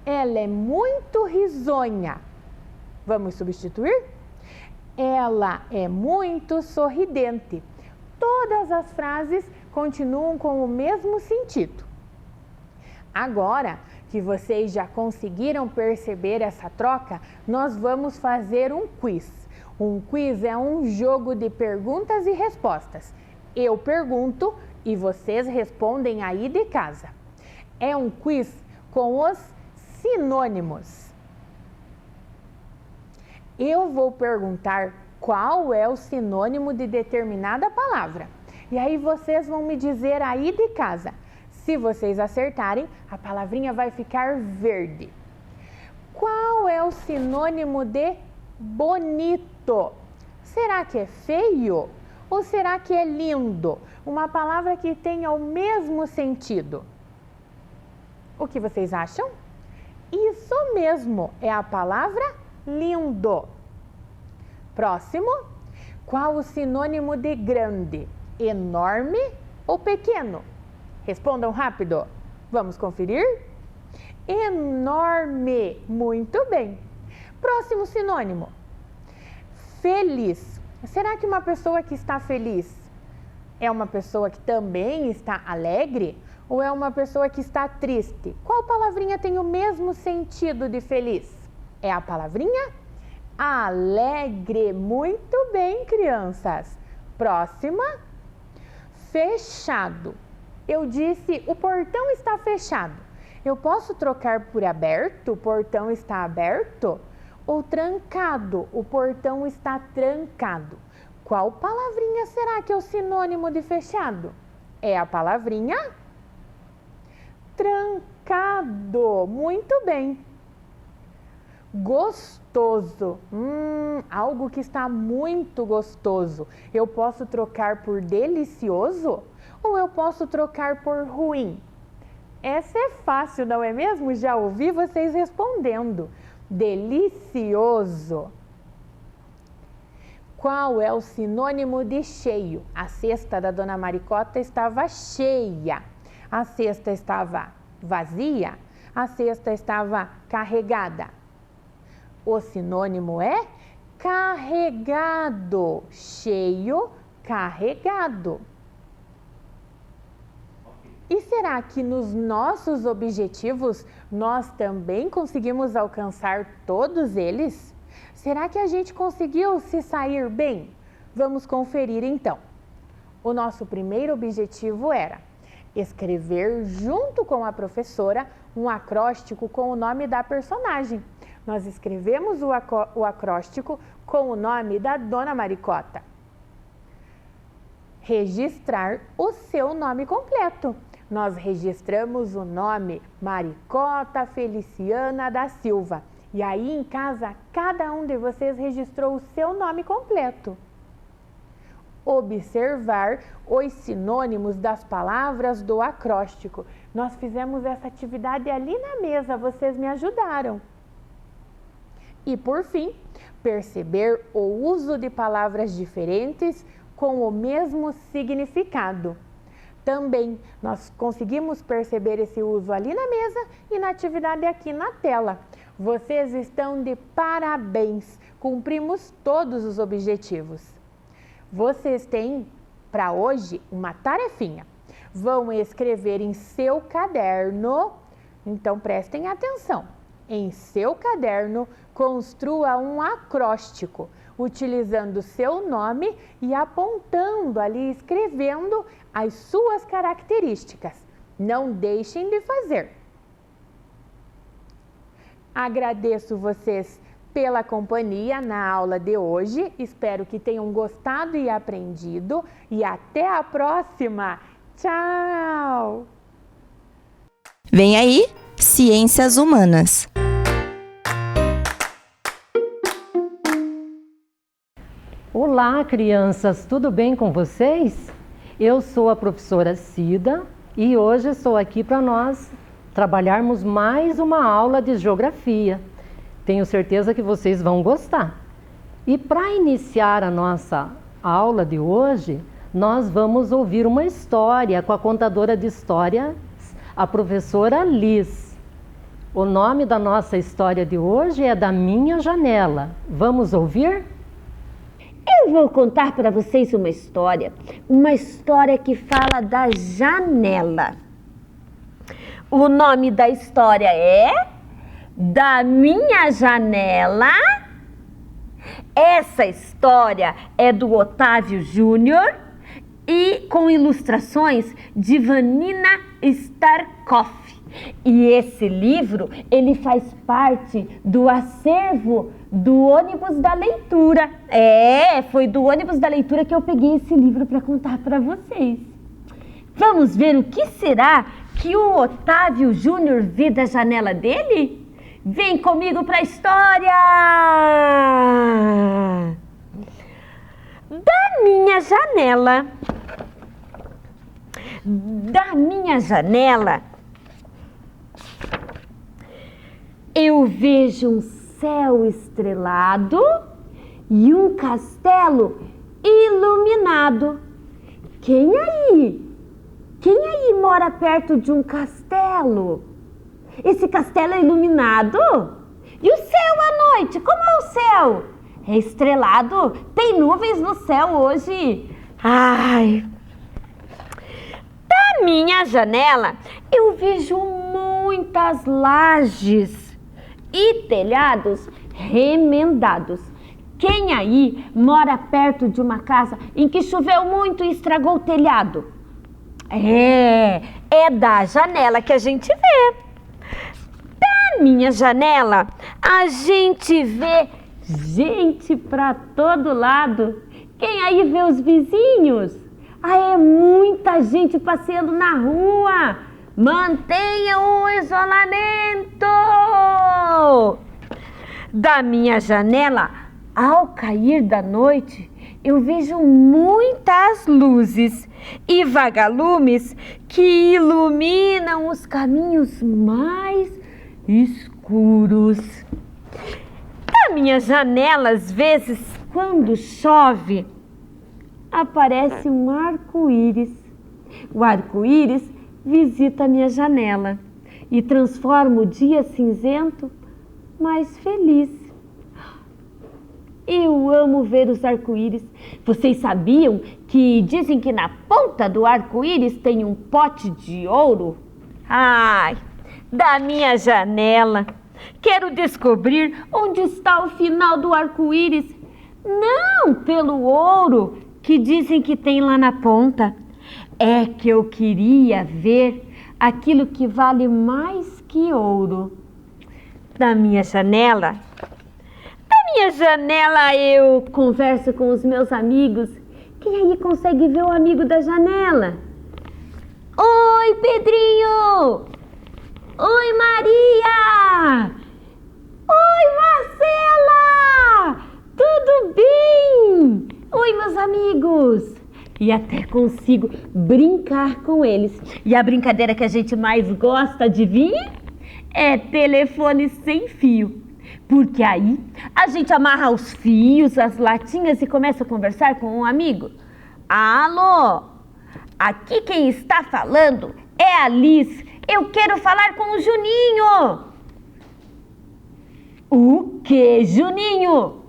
Ela é muito risonha. Vamos substituir? Ela é muito sorridente. Todas as frases continuam com o mesmo sentido. Agora que vocês já conseguiram perceber essa troca, nós vamos fazer um quiz. Um quiz é um jogo de perguntas e respostas. Eu pergunto e vocês respondem aí de casa. É um quiz com os sinônimos. Eu vou perguntar qual é o sinônimo de determinada palavra. E aí vocês vão me dizer aí de casa. Se vocês acertarem, a palavrinha vai ficar verde. Qual é o sinônimo de bonito? Será que é feio? Ou será que é lindo? Uma palavra que tenha o mesmo sentido. O que vocês acham? Isso mesmo, é a palavra lindo. Próximo. Qual o sinônimo de grande? Enorme ou pequeno? Respondam rápido. Vamos conferir? Enorme. Muito bem. Próximo sinônimo. Feliz. Será que uma pessoa que está feliz é uma pessoa que também está alegre? Ou é uma pessoa que está triste? Qual palavrinha tem o mesmo sentido de feliz? É a palavrinha alegre. Muito bem, crianças. Próxima. Fechado. Eu disse, o portão está fechado. Eu posso trocar por aberto? O portão está aberto? Ou trancado? O portão está trancado. Qual palavrinha será que é o sinônimo de fechado? É a palavrinha trancado. Muito bem. Gostoso. Algo que está muito gostoso. Eu posso trocar por delicioso? Ou eu posso trocar por ruim? Essa é fácil, não é mesmo? Já ouvi vocês respondendo. Delicioso. Qual é o sinônimo de cheio? A cesta da Dona Maricota estava cheia. A cesta estava vazia. A cesta estava carregada. O sinônimo é carregado. Cheio, carregado. E será que nos nossos objetivos nós também conseguimos alcançar todos eles? Será que a gente conseguiu se sair bem? Vamos conferir então. O nosso primeiro objetivo era escrever junto com a professora um acróstico com o nome da personagem. Nós escrevemos o acróstico com o nome da Dona Maricota. Registrar o seu nome completo. Nós registramos o nome Maricota Feliciana da Silva. E aí em casa, cada um de vocês registrou o seu nome completo. Observar os sinônimos das palavras do acróstico. Nós fizemos essa atividade ali na mesa, vocês me ajudaram. E por fim, perceber o uso de palavras diferentes com o mesmo significado. Também nós conseguimos perceber esse uso ali na mesa e na atividade aqui na tela. Vocês estão de parabéns, cumprimos todos os objetivos. Vocês têm para hoje uma tarefinha. Vão escrever em seu caderno, então prestem atenção. Em seu caderno, construa um acróstico, utilizando seu nome e apontando ali, escrevendo as suas características. Não deixem de fazer. Agradeço vocês pela companhia na aula de hoje. Espero que tenham gostado e aprendido. E até a próxima. Tchau! Vem aí, Ciências Humanas. Olá, crianças, tudo bem com vocês? Eu sou a professora Cida e hoje estou aqui para nós trabalharmos mais uma aula de geografia. Tenho certeza que vocês vão gostar. E para iniciar a nossa aula de hoje, nós vamos ouvir uma história com a contadora de histórias, a professora Liz. O nome da nossa história de hoje é Da Minha Janela. Vamos ouvir? Eu vou contar para vocês uma história que fala da janela. O nome da história é Da Minha Janela Essa história é do Otávio Júnior e com ilustrações de Vanina Starkoff. E esse livro, ele faz parte do acervo do ônibus da leitura. Foi do ônibus da leitura que eu peguei esse livro para contar para vocês. Vamos ver o que será que o Otávio Júnior vê da janela dele? Vem comigo para a história! Da minha janela, eu vejo um céu estrelado e um castelo iluminado. Quem aí mora perto de um castelo? Esse castelo é iluminado? E o céu à noite? Como é o céu? É estrelado? Tem nuvens no céu hoje? Ai! Da minha janela, eu vejo muitas lajes e telhados remendados. Quem aí mora perto de uma casa em que choveu muito e estragou o telhado? É da janela que a gente vê. Da minha janela, a gente vê gente pra todo lado. Quem aí vê os vizinhos? É muita gente passeando na rua. Mantenha o isolamento. Da minha janela, ao cair da noite, eu vejo muitas luzes e vagalumes que iluminam os caminhos mais escuros. Da minha janela, às vezes, quando chove, aparece um arco-íris. O arco-íris visita a minha janela e transforma o dia cinzento mais feliz. Eu amo ver os arco-íris. Vocês sabiam que dizem que na ponta do arco-íris tem um pote de ouro? Da minha janela, quero descobrir onde está o final do arco-íris. Não pelo ouro que dizem que tem lá na ponta. É que eu queria ver aquilo que vale mais que ouro. Da minha janela eu converso com os meus amigos. Quem aí consegue ver o amigo da janela? Oi, Pedrinho! Oi, Maria! Oi, Marcela! Tudo bem? Oi, meus amigos! E até consigo brincar com eles. E a brincadeira que a gente mais gosta, adivinha? É telefone sem fio. Porque aí a gente amarra os fios, as latinhas e começa a conversar com um amigo. Alô, aqui quem está falando é a Liz. Eu quero falar com o Juninho. O que, Juninho?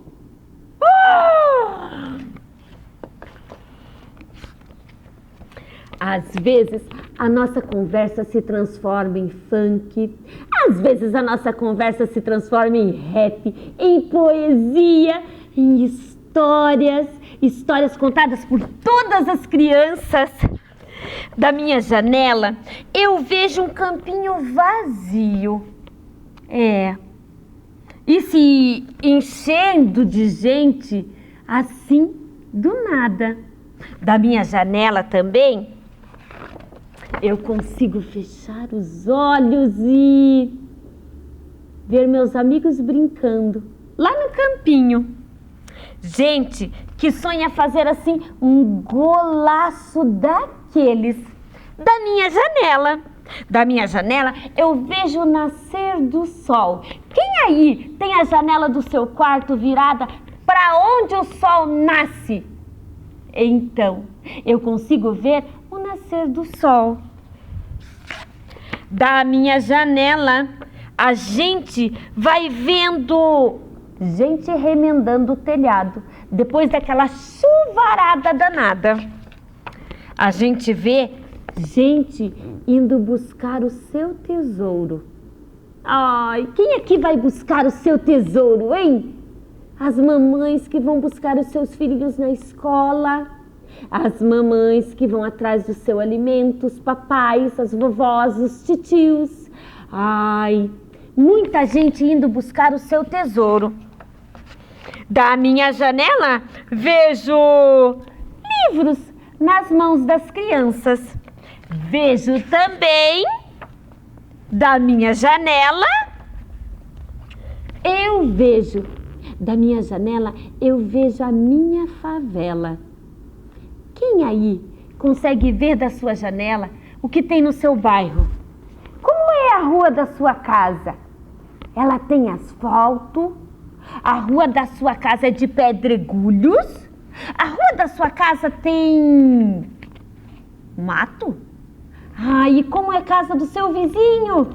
Às vezes a nossa conversa se transforma em funk, às vezes a nossa conversa se transforma em rap, em poesia, em histórias contadas por todas as crianças. Da minha janela, eu vejo um campinho vazio. E se enchendo de gente assim do nada. Da minha janela também, eu consigo fechar os olhos e ver meus amigos brincando lá no campinho. Gente que sonha fazer assim um golaço daqueles. Da minha janela eu vejo o nascer do sol. Quem aí tem a janela do seu quarto virada para onde o sol nasce? Então, eu consigo ver o nascer do sol. Da minha janela, a gente vai vendo gente remendando o telhado, depois daquela chuvarada danada. A gente vê gente indo buscar o seu tesouro. Quem aqui vai buscar o seu tesouro, hein? as mamães que vão buscar os seus filhinhos na escola, as mamães que vão atrás do seu alimento, os papais, as vovós, os titios. Ai, muita gente indo buscar o seu tesouro. Da minha janela, vejo livros nas mãos das crianças. Vejo também, da minha janela, eu vejo a minha favela. Quem aí consegue ver da sua janela o que tem no seu bairro? Como é a rua da sua casa? Ela tem asfalto? A rua da sua casa é de pedregulhos? A rua da sua casa tem mato? E como é a casa do seu vizinho?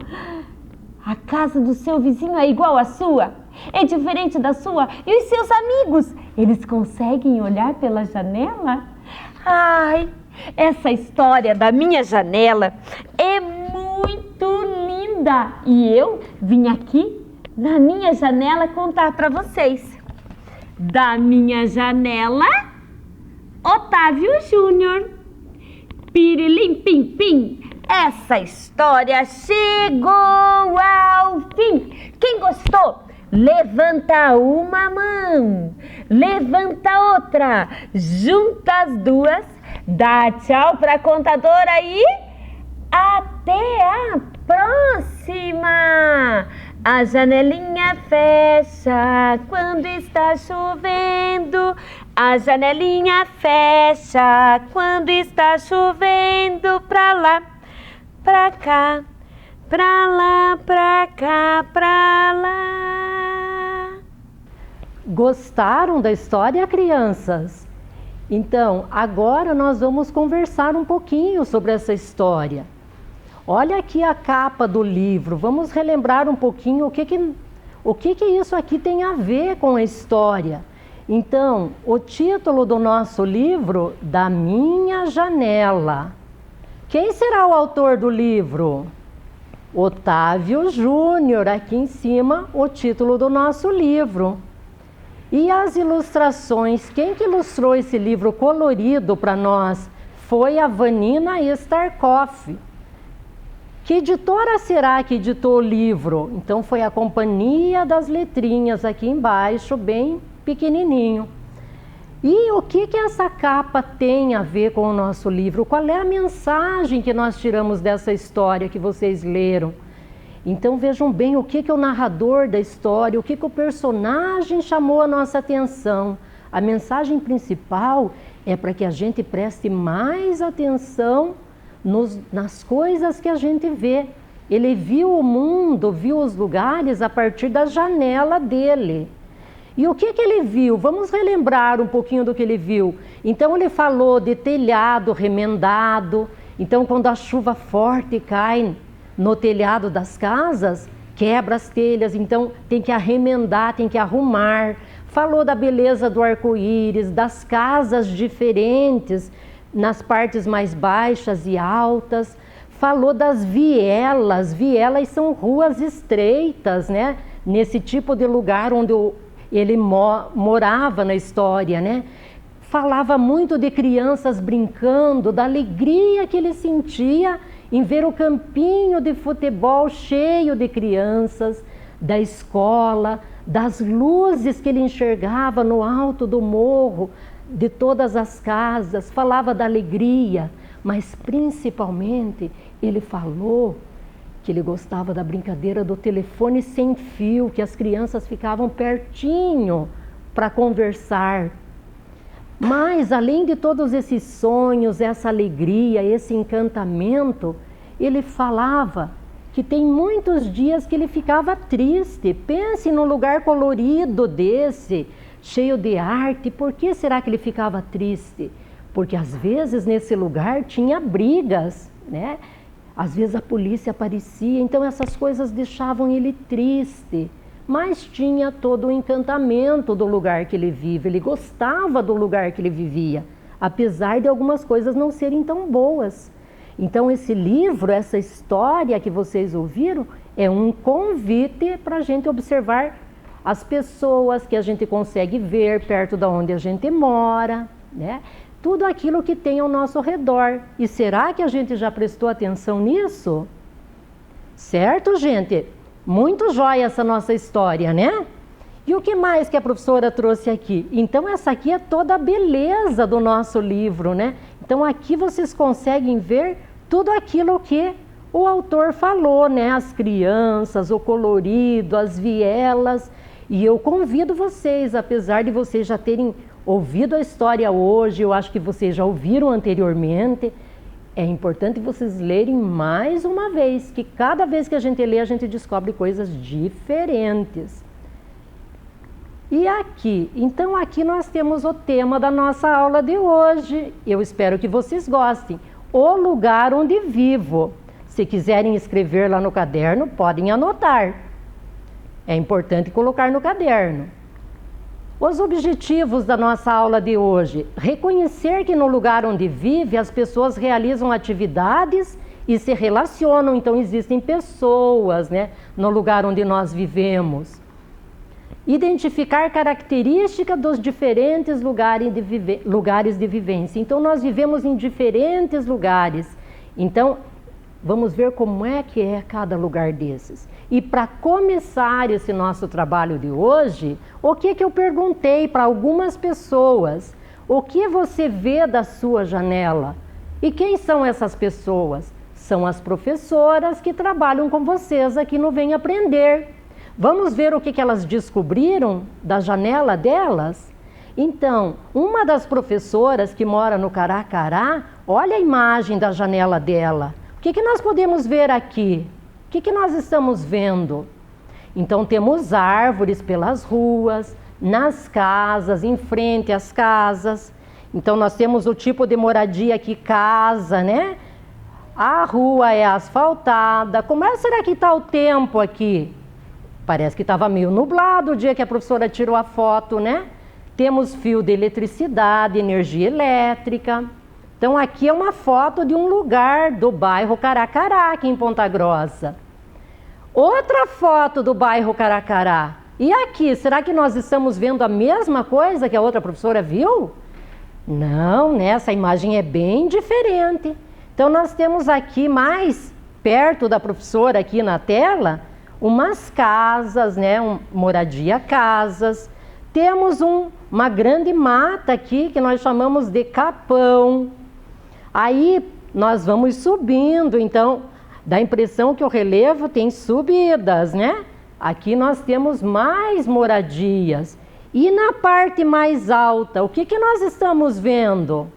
A casa do seu vizinho é igual à sua? É diferente da sua? E os seus amigos? Eles conseguem olhar pela janela? Ai, essa história da minha janela é muito linda. E eu vim aqui na minha janela contar para vocês. Da minha janela, Otávio Júnior. Pirilim pim pim, essa história chegou ao fim. Quem gostou? Levanta uma mão, levanta outra, junta as duas, dá tchau pra contadora e até a próxima! A janelinha fecha quando está chovendo. A janelinha fecha quando está chovendo. Pra lá, pra cá, pra lá, pra cá, pra lá. Gostaram da história, crianças? Então, agora nós vamos conversar um pouquinho sobre essa história. Olha aqui a capa do livro, vamos relembrar um pouquinho o que isso aqui tem a ver com a história. Então, o título do nosso livro, Da Minha Janela. Quem será o autor do livro? Otávio Júnior, aqui em cima o título do nosso livro. E as ilustrações, quem que ilustrou esse livro colorido para nós? Foi a Vanina Starkoff. Que editora será que editou o livro? Então foi a Companhia das Letrinhas, aqui embaixo, bem pequenininho. E o que essa capa tem a ver com o nosso livro? Qual é a mensagem que nós tiramos dessa história que vocês leram? Então vejam bem o que o narrador da história, o que o personagem chamou a nossa atenção. A mensagem principal é para que a gente preste mais atenção nas coisas que a gente vê. Ele viu o mundo, viu os lugares a partir da janela dele. E o que ele viu? Vamos relembrar um pouquinho do que ele viu. Então ele falou de telhado remendado. Então quando a chuva forte cai no telhado das casas, quebra as telhas, então tem que arremendar, tem que arrumar. Falou da beleza do arco-íris, das casas diferentes, nas partes mais baixas e altas. Falou das vielas. Vielas são ruas estreitas, né? Nesse tipo de lugar onde ele morava na história, né? Falava muito de crianças brincando, da alegria que ele sentia em ver o campinho de futebol cheio de crianças, da escola, das luzes que ele enxergava no alto do morro, de todas as casas. Falava da alegria, mas principalmente ele falou que ele gostava da brincadeira do telefone sem fio, que as crianças ficavam pertinho para conversar. Mas além de todos esses sonhos, essa alegria, esse encantamento, ele falava que tem muitos dias que ele ficava triste. Pense num lugar colorido desse, cheio de arte. Por que será que ele ficava triste? Porque às vezes nesse lugar tinha brigas, né? Às vezes a polícia aparecia, então essas coisas deixavam ele triste. Mas tinha todo o encantamento do lugar que ele vive. Ele gostava do lugar que ele vivia, apesar de algumas coisas não serem tão boas. Então esse livro, essa história que vocês ouviram, é um convite para a gente observar as pessoas que a gente consegue ver perto da onde a gente mora, né? Tudo aquilo que tem ao nosso redor. E será que a gente já prestou atenção nisso? Certo, gente? Muito jóia essa nossa história, né? E o que mais que a professora trouxe aqui? Então, essa aqui é toda a beleza do nosso livro, né? Então, aqui vocês conseguem ver tudo aquilo que o autor falou, né? As crianças, o colorido, as vielas. E eu convido vocês, apesar de vocês já terem ouvido a história hoje, eu acho que vocês já ouviram anteriormente, é importante vocês lerem mais uma vez, que cada vez que a gente lê, a gente descobre coisas diferentes. E aqui, então aqui nós temos o tema da nossa aula de hoje. Eu espero que vocês gostem. O lugar onde vivo. Se quiserem escrever lá no caderno, podem anotar. É importante colocar no caderno. Os objetivos da nossa aula de hoje: reconhecer que no lugar onde vive as pessoas realizam atividades e se relacionam. Então existem pessoas, né, no lugar onde nós vivemos. Identificar características dos diferentes lugares de vivência. Então nós vivemos em diferentes lugares. Então vamos ver como é que é cada lugar desses. E para começar esse nosso trabalho de hoje, o que eu perguntei para algumas pessoas? O que você vê da sua janela? E quem são essas pessoas? São as professoras que trabalham com vocês aqui no Vem Aprender. Vamos ver o que elas descobriram da janela delas? Então, uma das professoras que mora no Caracará, olha a imagem da janela dela. O que nós podemos ver aqui? O que nós estamos vendo? Então temos árvores pelas ruas, nas casas, em frente às casas. Então nós temos o tipo de moradia aqui, casa, né? A rua é asfaltada. Como é, será que está o tempo aqui? Parece que estava meio nublado o dia que a professora tirou a foto, né? Temos fio de eletricidade, energia elétrica. Então aqui é uma foto de um lugar do bairro Caracará, aqui em Ponta Grossa. Outra foto do bairro Caracará. E aqui, será que nós estamos vendo a mesma coisa que a outra professora viu? Não, né? Essa imagem é bem diferente. Então nós temos aqui mais perto da professora aqui na tela, umas casas, né? Moradia casas. Temos uma grande mata aqui que nós chamamos de capão. Aí nós vamos subindo, então dá a impressão que o relevo tem subidas, né? Aqui nós temos mais moradias. E na parte mais alta, o que nós estamos vendo?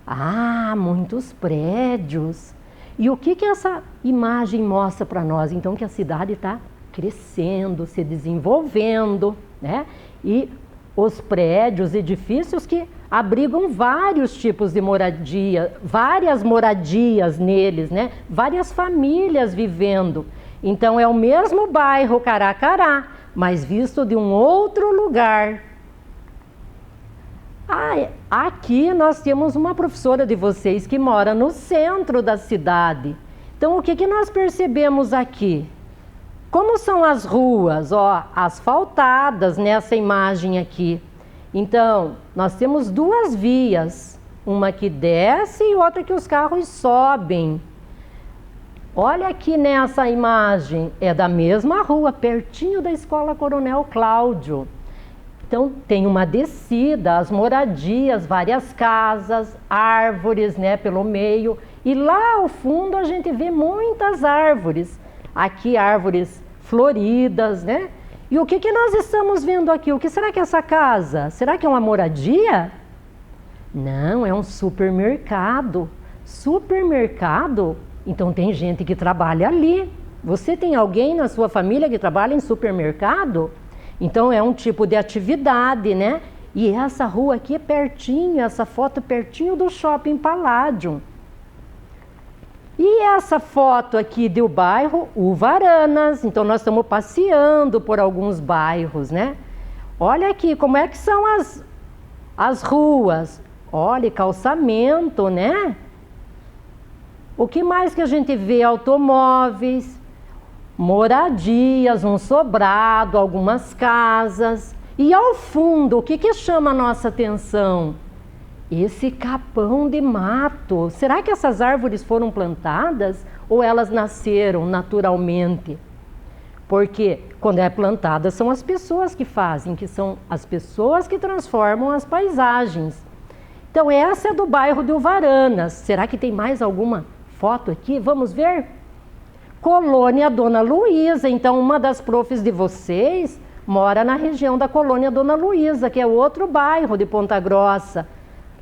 Ah, muitos prédios. E o que essa imagem mostra para nós? Então que a cidade está crescendo, se desenvolvendo, né? E os prédios, edifícios que abrigam vários tipos de moradia, várias moradias neles, né? Várias famílias vivendo. Então é o mesmo bairro Caracará, mas visto de um outro lugar. Aqui nós temos uma professora de vocês que mora no centro da cidade. Então o que nós percebemos aqui? Como são as ruas, ó, asfaltadas nessa imagem aqui. Então, nós temos duas vias, uma que desce e outra que os carros sobem. Olha aqui nessa imagem, é da mesma rua, pertinho da Escola Coronel Cláudio. Então, tem uma descida, as moradias, várias casas, árvores, né, pelo meio. E lá ao fundo a gente vê muitas árvores. Aqui árvores floridas, né? E o que nós estamos vendo aqui? O que será que é essa casa? Será que é uma moradia? Não, é um supermercado. Supermercado? Então tem gente que trabalha ali. Você tem alguém na sua família que trabalha em supermercado? Então é um tipo de atividade, né? E essa rua aqui é pertinho, essa foto pertinho do Shopping Palladium. E essa foto aqui do bairro Uvaranas, então nós estamos passeando por alguns bairros, né? Olha aqui como é que são as ruas. Olha, calçamento, né? O que mais que a gente vê? Automóveis. moradias, um sobrado, algumas casas. E ao fundo, o que chama a nossa atenção? Esse capão de mato. Será que essas árvores foram plantadas ou elas nasceram naturalmente? Porque quando é plantada são as pessoas que fazem, que são as pessoas que transformam as paisagens. Então essa é do bairro de Uvaranas. Será que tem mais alguma foto aqui? Vamos ver? Colônia Dona Luísa. Então uma das profs de vocês mora na região da Colônia Dona Luísa, que é outro bairro de Ponta Grossa,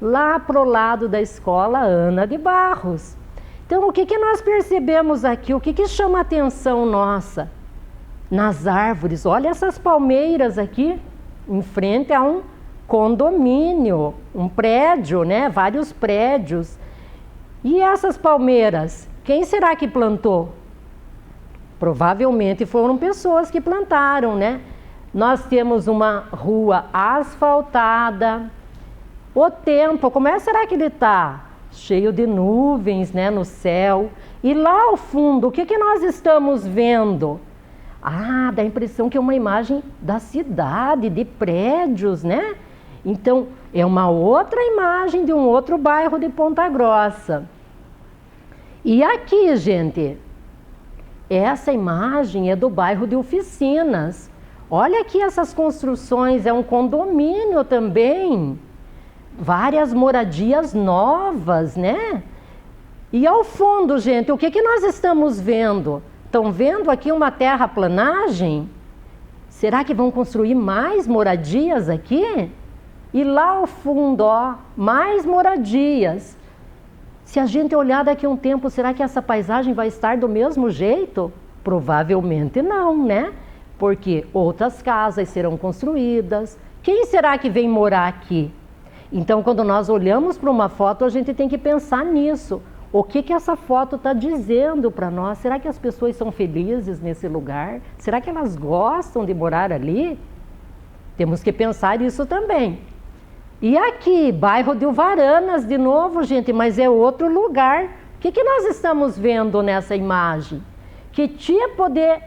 lá pro lado da escola Ana de Barros. Então o que nós percebemos aqui? O que chama a atenção nossa? Nas árvores, olha essas palmeiras aqui, em frente a um condomínio, um prédio, né? Vários prédios. E essas palmeiras, quem será que plantou? Provavelmente foram pessoas que plantaram, né? Nós temos uma rua asfaltada. O tempo, será que ele está? Cheio de nuvens, né, no céu. E lá ao fundo, o que nós estamos vendo? Ah, dá a impressão que é uma imagem da cidade, de prédios, né? Então, é uma outra imagem de um outro bairro de Ponta Grossa. E aqui, gente, essa imagem é do bairro de Oficinas. Olha aqui essas construções, é um condomínio também. Várias moradias novas, né? E ao fundo, gente, o que nós estamos vendo? Estão vendo aqui uma terraplanagem? Será que vão construir mais moradias aqui? E lá ao fundo, ó, mais moradias. Se a gente olhar daqui a um tempo, será que essa paisagem vai estar do mesmo jeito? Provavelmente não, né? Porque outras casas serão construídas. Quem será que vem morar aqui? Então, quando nós olhamos para uma foto, a gente tem que pensar nisso. O que essa foto está dizendo para nós? Será que as pessoas são felizes nesse lugar? Será que elas gostam de morar ali? Temos que pensar isso também. E aqui, bairro de Uvaranas, de novo, gente, mas é outro lugar. O que nós estamos vendo nessa imagem? Que tipo de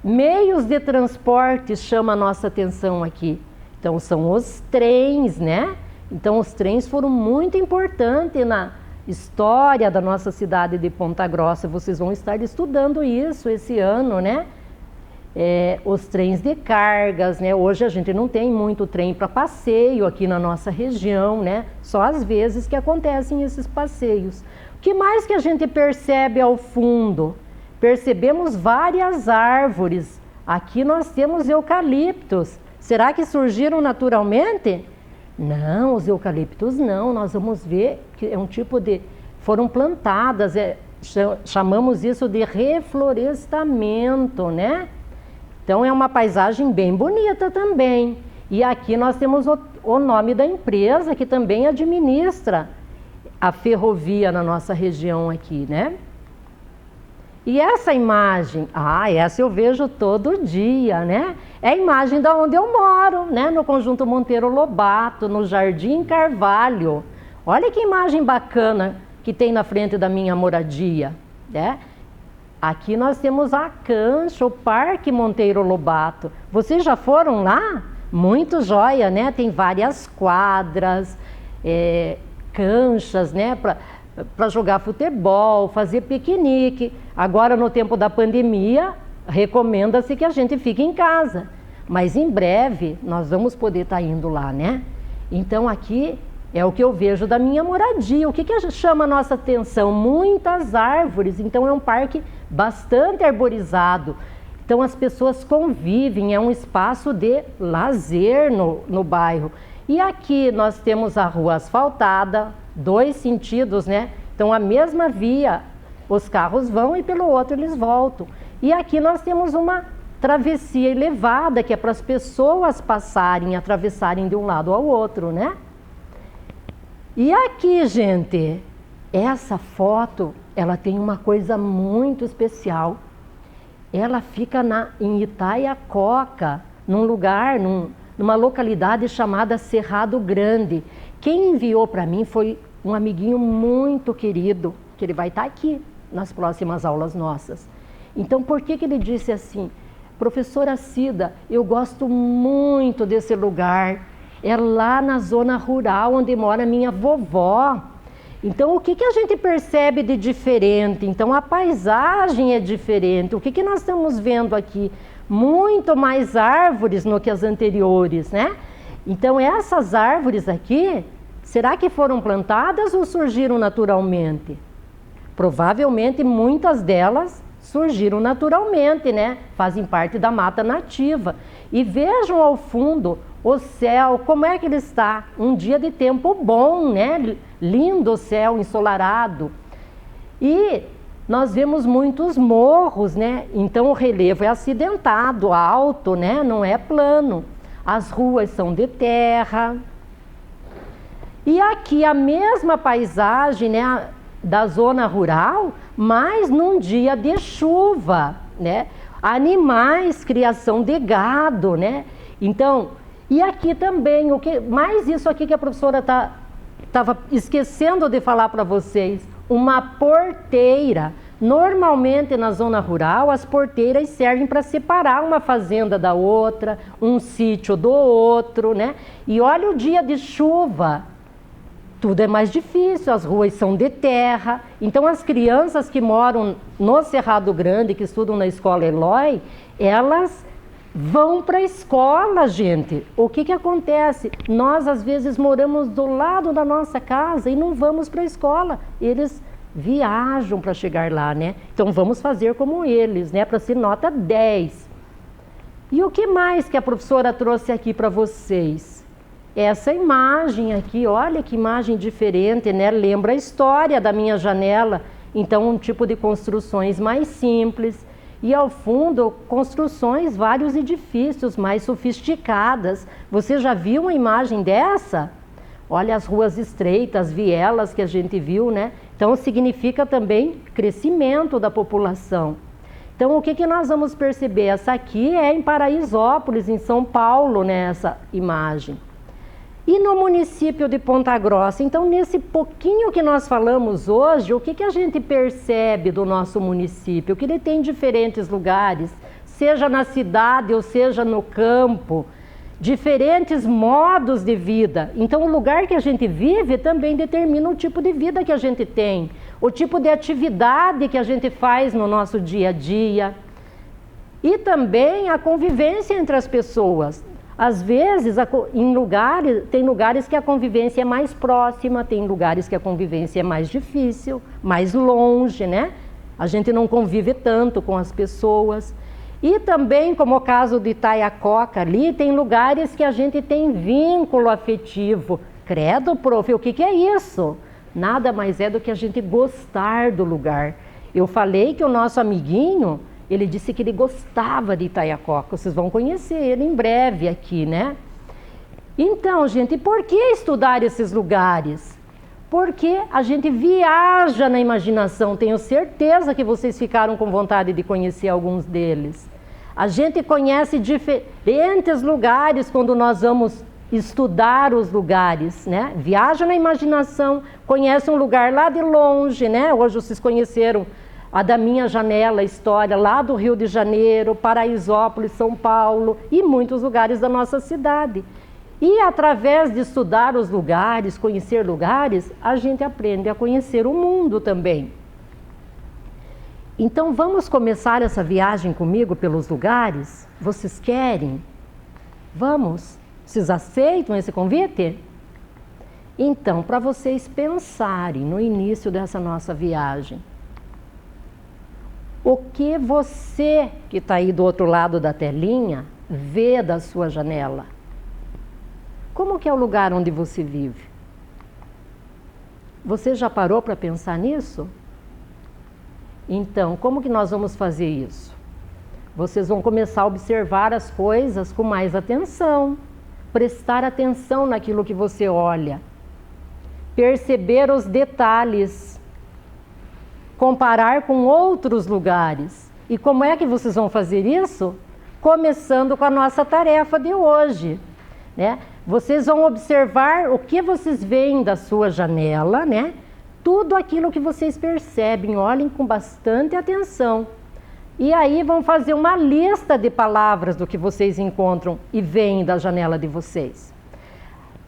meios de transporte chama a nossa atenção aqui? Então, são os trens, né? Então, os trens foram muito importantes na história da nossa cidade de Ponta Grossa. Vocês vão estar estudando isso esse ano, né? Os trens de cargas, né? Hoje a gente não tem muito trem para passeio aqui na nossa região, né? Só às vezes que acontecem esses passeios. O que mais que a gente percebe ao fundo? Percebemos várias árvores. Aqui nós temos eucaliptos. Será que surgiram naturalmente? Não, os eucaliptos não. Nós vamos ver que é um tipo de... Foram plantadas, chamamos isso de reflorestamento, né? Então é uma paisagem bem bonita também. E aqui nós temos o nome da empresa que também administra a ferrovia na nossa região aqui, né? E essa imagem, essa eu vejo todo dia, né? É a imagem da onde eu moro, né? No Conjunto Monteiro Lobato, no Jardim Carvalho. Olha que imagem bacana que tem na frente da minha moradia, né? Aqui nós temos a cancha, o Parque Monteiro Lobato. Vocês já foram lá? Muito joia, né? Tem várias quadras, canchas, né? Para jogar futebol, fazer piquenique. Agora, no tempo da pandemia, recomenda-se que a gente fique em casa. Mas em breve nós vamos poder estar indo lá, né? Então aqui é o que eu vejo da minha moradia. O que chama a nossa atenção? Muitas árvores. Então é um parque bastante arborizado. Então as pessoas convivem, é um espaço de lazer no bairro. E aqui nós temos a rua asfaltada, 2 sentidos, né? Então a mesma via, os carros vão e pelo outro eles voltam. E aqui nós temos uma travessia elevada, que é para as pessoas passarem, atravessarem de um lado ao outro, né? E aqui, gente, essa foto, ela tem uma coisa muito especial. Ela fica em Itaiacoca, num lugar, numa localidade chamada Cerrado Grande. Quem enviou para mim foi um amiguinho muito querido, que ele vai estar aqui nas próximas aulas nossas. Então, por que ele disse assim? Professora Cida, eu gosto muito desse lugar. É lá na zona rural onde mora minha vovó. Então, o que a gente percebe de diferente? Então, a paisagem é diferente. O que nós estamos vendo aqui? Muito mais árvores do que as anteriores, né? Então, essas árvores aqui, será que foram plantadas ou surgiram naturalmente? Provavelmente, muitas delas surgiram naturalmente, né? Fazem parte da mata nativa. E vejam ao fundo o céu, como é que ele está? Um dia de tempo bom, né? Lindo o céu ensolarado. E nós vemos muitos morros, né? Então o relevo é acidentado, alto, né? Não é plano. As ruas são de terra. E aqui a mesma paisagem, né? Da zona rural, mas num dia de chuva, né? Animais, criação de gado, né? Então, e aqui também, mais isso aqui que a professora estava esquecendo de falar para vocês, uma porteira. Normalmente na zona rural, as porteiras servem para separar uma fazenda da outra, um sítio do outro, né? E olha o dia de chuva. Tudo é mais difícil, as ruas são de terra. Então, as crianças que moram no Cerrado Grande, que estudam na escola Eloy, elas vão para a escola, gente. O que acontece? Nós, às vezes, moramos do lado da nossa casa e não vamos para a escola. Eles viajam para chegar lá, né? Então, vamos fazer como eles, né? Para ser nota 10. E o que mais que a professora trouxe aqui para vocês? Essa imagem aqui, olha que imagem diferente, né? Lembra a história da minha janela. Então, um tipo de construções mais simples. E ao fundo, construções, vários edifícios mais sofisticadas. Você já viu uma imagem dessa? Olha as ruas estreitas, vielas que a gente viu, né? Então, significa também crescimento da população. Então, o que nós vamos perceber? Essa aqui é em Paraisópolis, em São Paulo, né? Essa imagem. E no município de Ponta Grossa? Então, nesse pouquinho que nós falamos hoje, o que a gente percebe do nosso município? Que ele tem diferentes lugares, seja na cidade ou seja no campo, diferentes modos de vida. Então, o lugar que a gente vive também determina o tipo de vida que a gente tem, o tipo de atividade que a gente faz no nosso dia a dia e também a convivência entre as pessoas. Às vezes, tem lugares que a convivência é mais próxima, tem lugares que a convivência é mais difícil, mais longe, né? A gente não convive tanto com as pessoas. E também, como o caso de Itaiacoca ali, tem lugares que a gente tem vínculo afetivo. Credo, prof, o que é isso? Nada mais é do que a gente gostar do lugar. Eu falei que o nosso amiguinho, ele disse que ele gostava de Itaiacoca. Vocês vão conhecer ele em breve aqui, né? Então, gente, por que estudar esses lugares? Porque a gente viaja na imaginação. Tenho certeza que vocês ficaram com vontade de conhecer alguns deles. A gente conhece diferentes lugares quando nós vamos estudar os lugares, né? Viaja na imaginação, conhece um lugar lá de longe, né? Hoje vocês conheceram a da minha janela, a história lá do Rio de Janeiro, Paraisópolis, São Paulo e muitos lugares da nossa cidade. E através de estudar os lugares, conhecer lugares, a gente aprende a conhecer o mundo também. Então vamos começar essa viagem comigo pelos lugares? Vocês querem? Vamos? Vocês aceitam esse convite? Então, para vocês pensarem no início dessa nossa viagem, o que você que está aí do outro lado da telinha vê da sua janela? Como que é o lugar onde você vive? Você já parou para pensar nisso? Então, como que nós vamos fazer isso? Vocês vão começar a observar as coisas com mais atenção, prestar atenção naquilo que você olha, perceber os detalhes, comparar com outros lugares. E como é que vocês vão fazer isso? Começando com a nossa tarefa de hoje, né? Vocês vão observar o que vocês veem da sua janela, né? Tudo aquilo que vocês percebem, olhem com bastante atenção. E aí vão fazer uma lista de palavras do que vocês encontram e veem da janela de vocês.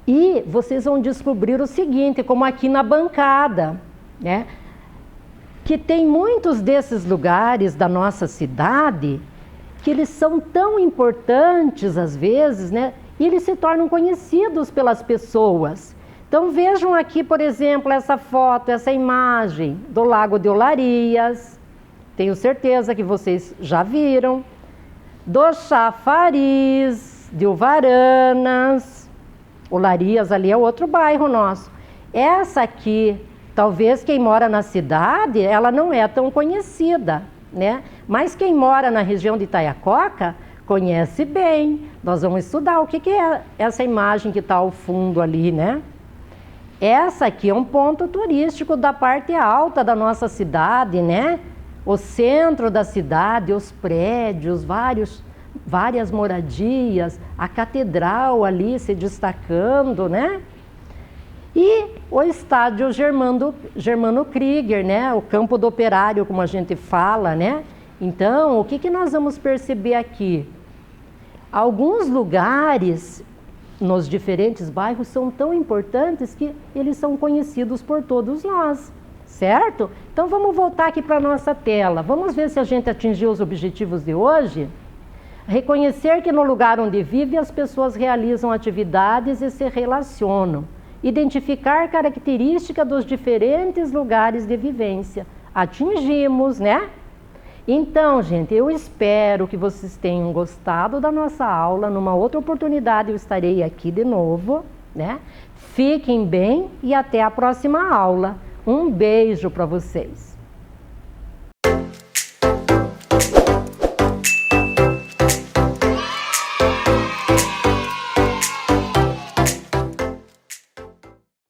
E vocês vão descobrir o seguinte, como aqui na bancada, né? Que tem muitos desses lugares da nossa cidade que eles são tão importantes às vezes, né? E eles se tornam conhecidos pelas pessoas. Então vejam aqui, por exemplo, essa foto, essa imagem do Lago de Olarias. Tenho certeza que vocês já viram. Do Chafariz, de Uvaranas. Olarias ali é outro bairro nosso. Essa aqui, talvez quem mora na cidade, ela não é tão conhecida, né? Mas quem mora na região de Itaiacoca conhece bem. Nós vamos estudar o que é essa imagem que está ao fundo ali, né? Essa aqui é um ponto turístico da parte alta da nossa cidade, né? O centro da cidade, os prédios, várias moradias, a catedral ali se destacando, né? E o estádio Germano Krieger, né? O campo do operário, como a gente fala, né? Então, o que nós vamos perceber aqui? Alguns lugares nos diferentes bairros são tão importantes que eles são conhecidos por todos nós, certo? Então vamos voltar aqui para a nossa tela. Vamos ver se a gente atingiu os objetivos de hoje? Reconhecer que no lugar onde vive as pessoas realizam atividades e se relacionam. Identificar características dos diferentes lugares de vivência. Atingimos, né? Então, gente, eu espero que vocês tenham gostado da nossa aula. Numa outra oportunidade eu estarei aqui de novo, né? Fiquem bem e até a próxima aula. Um beijo para vocês.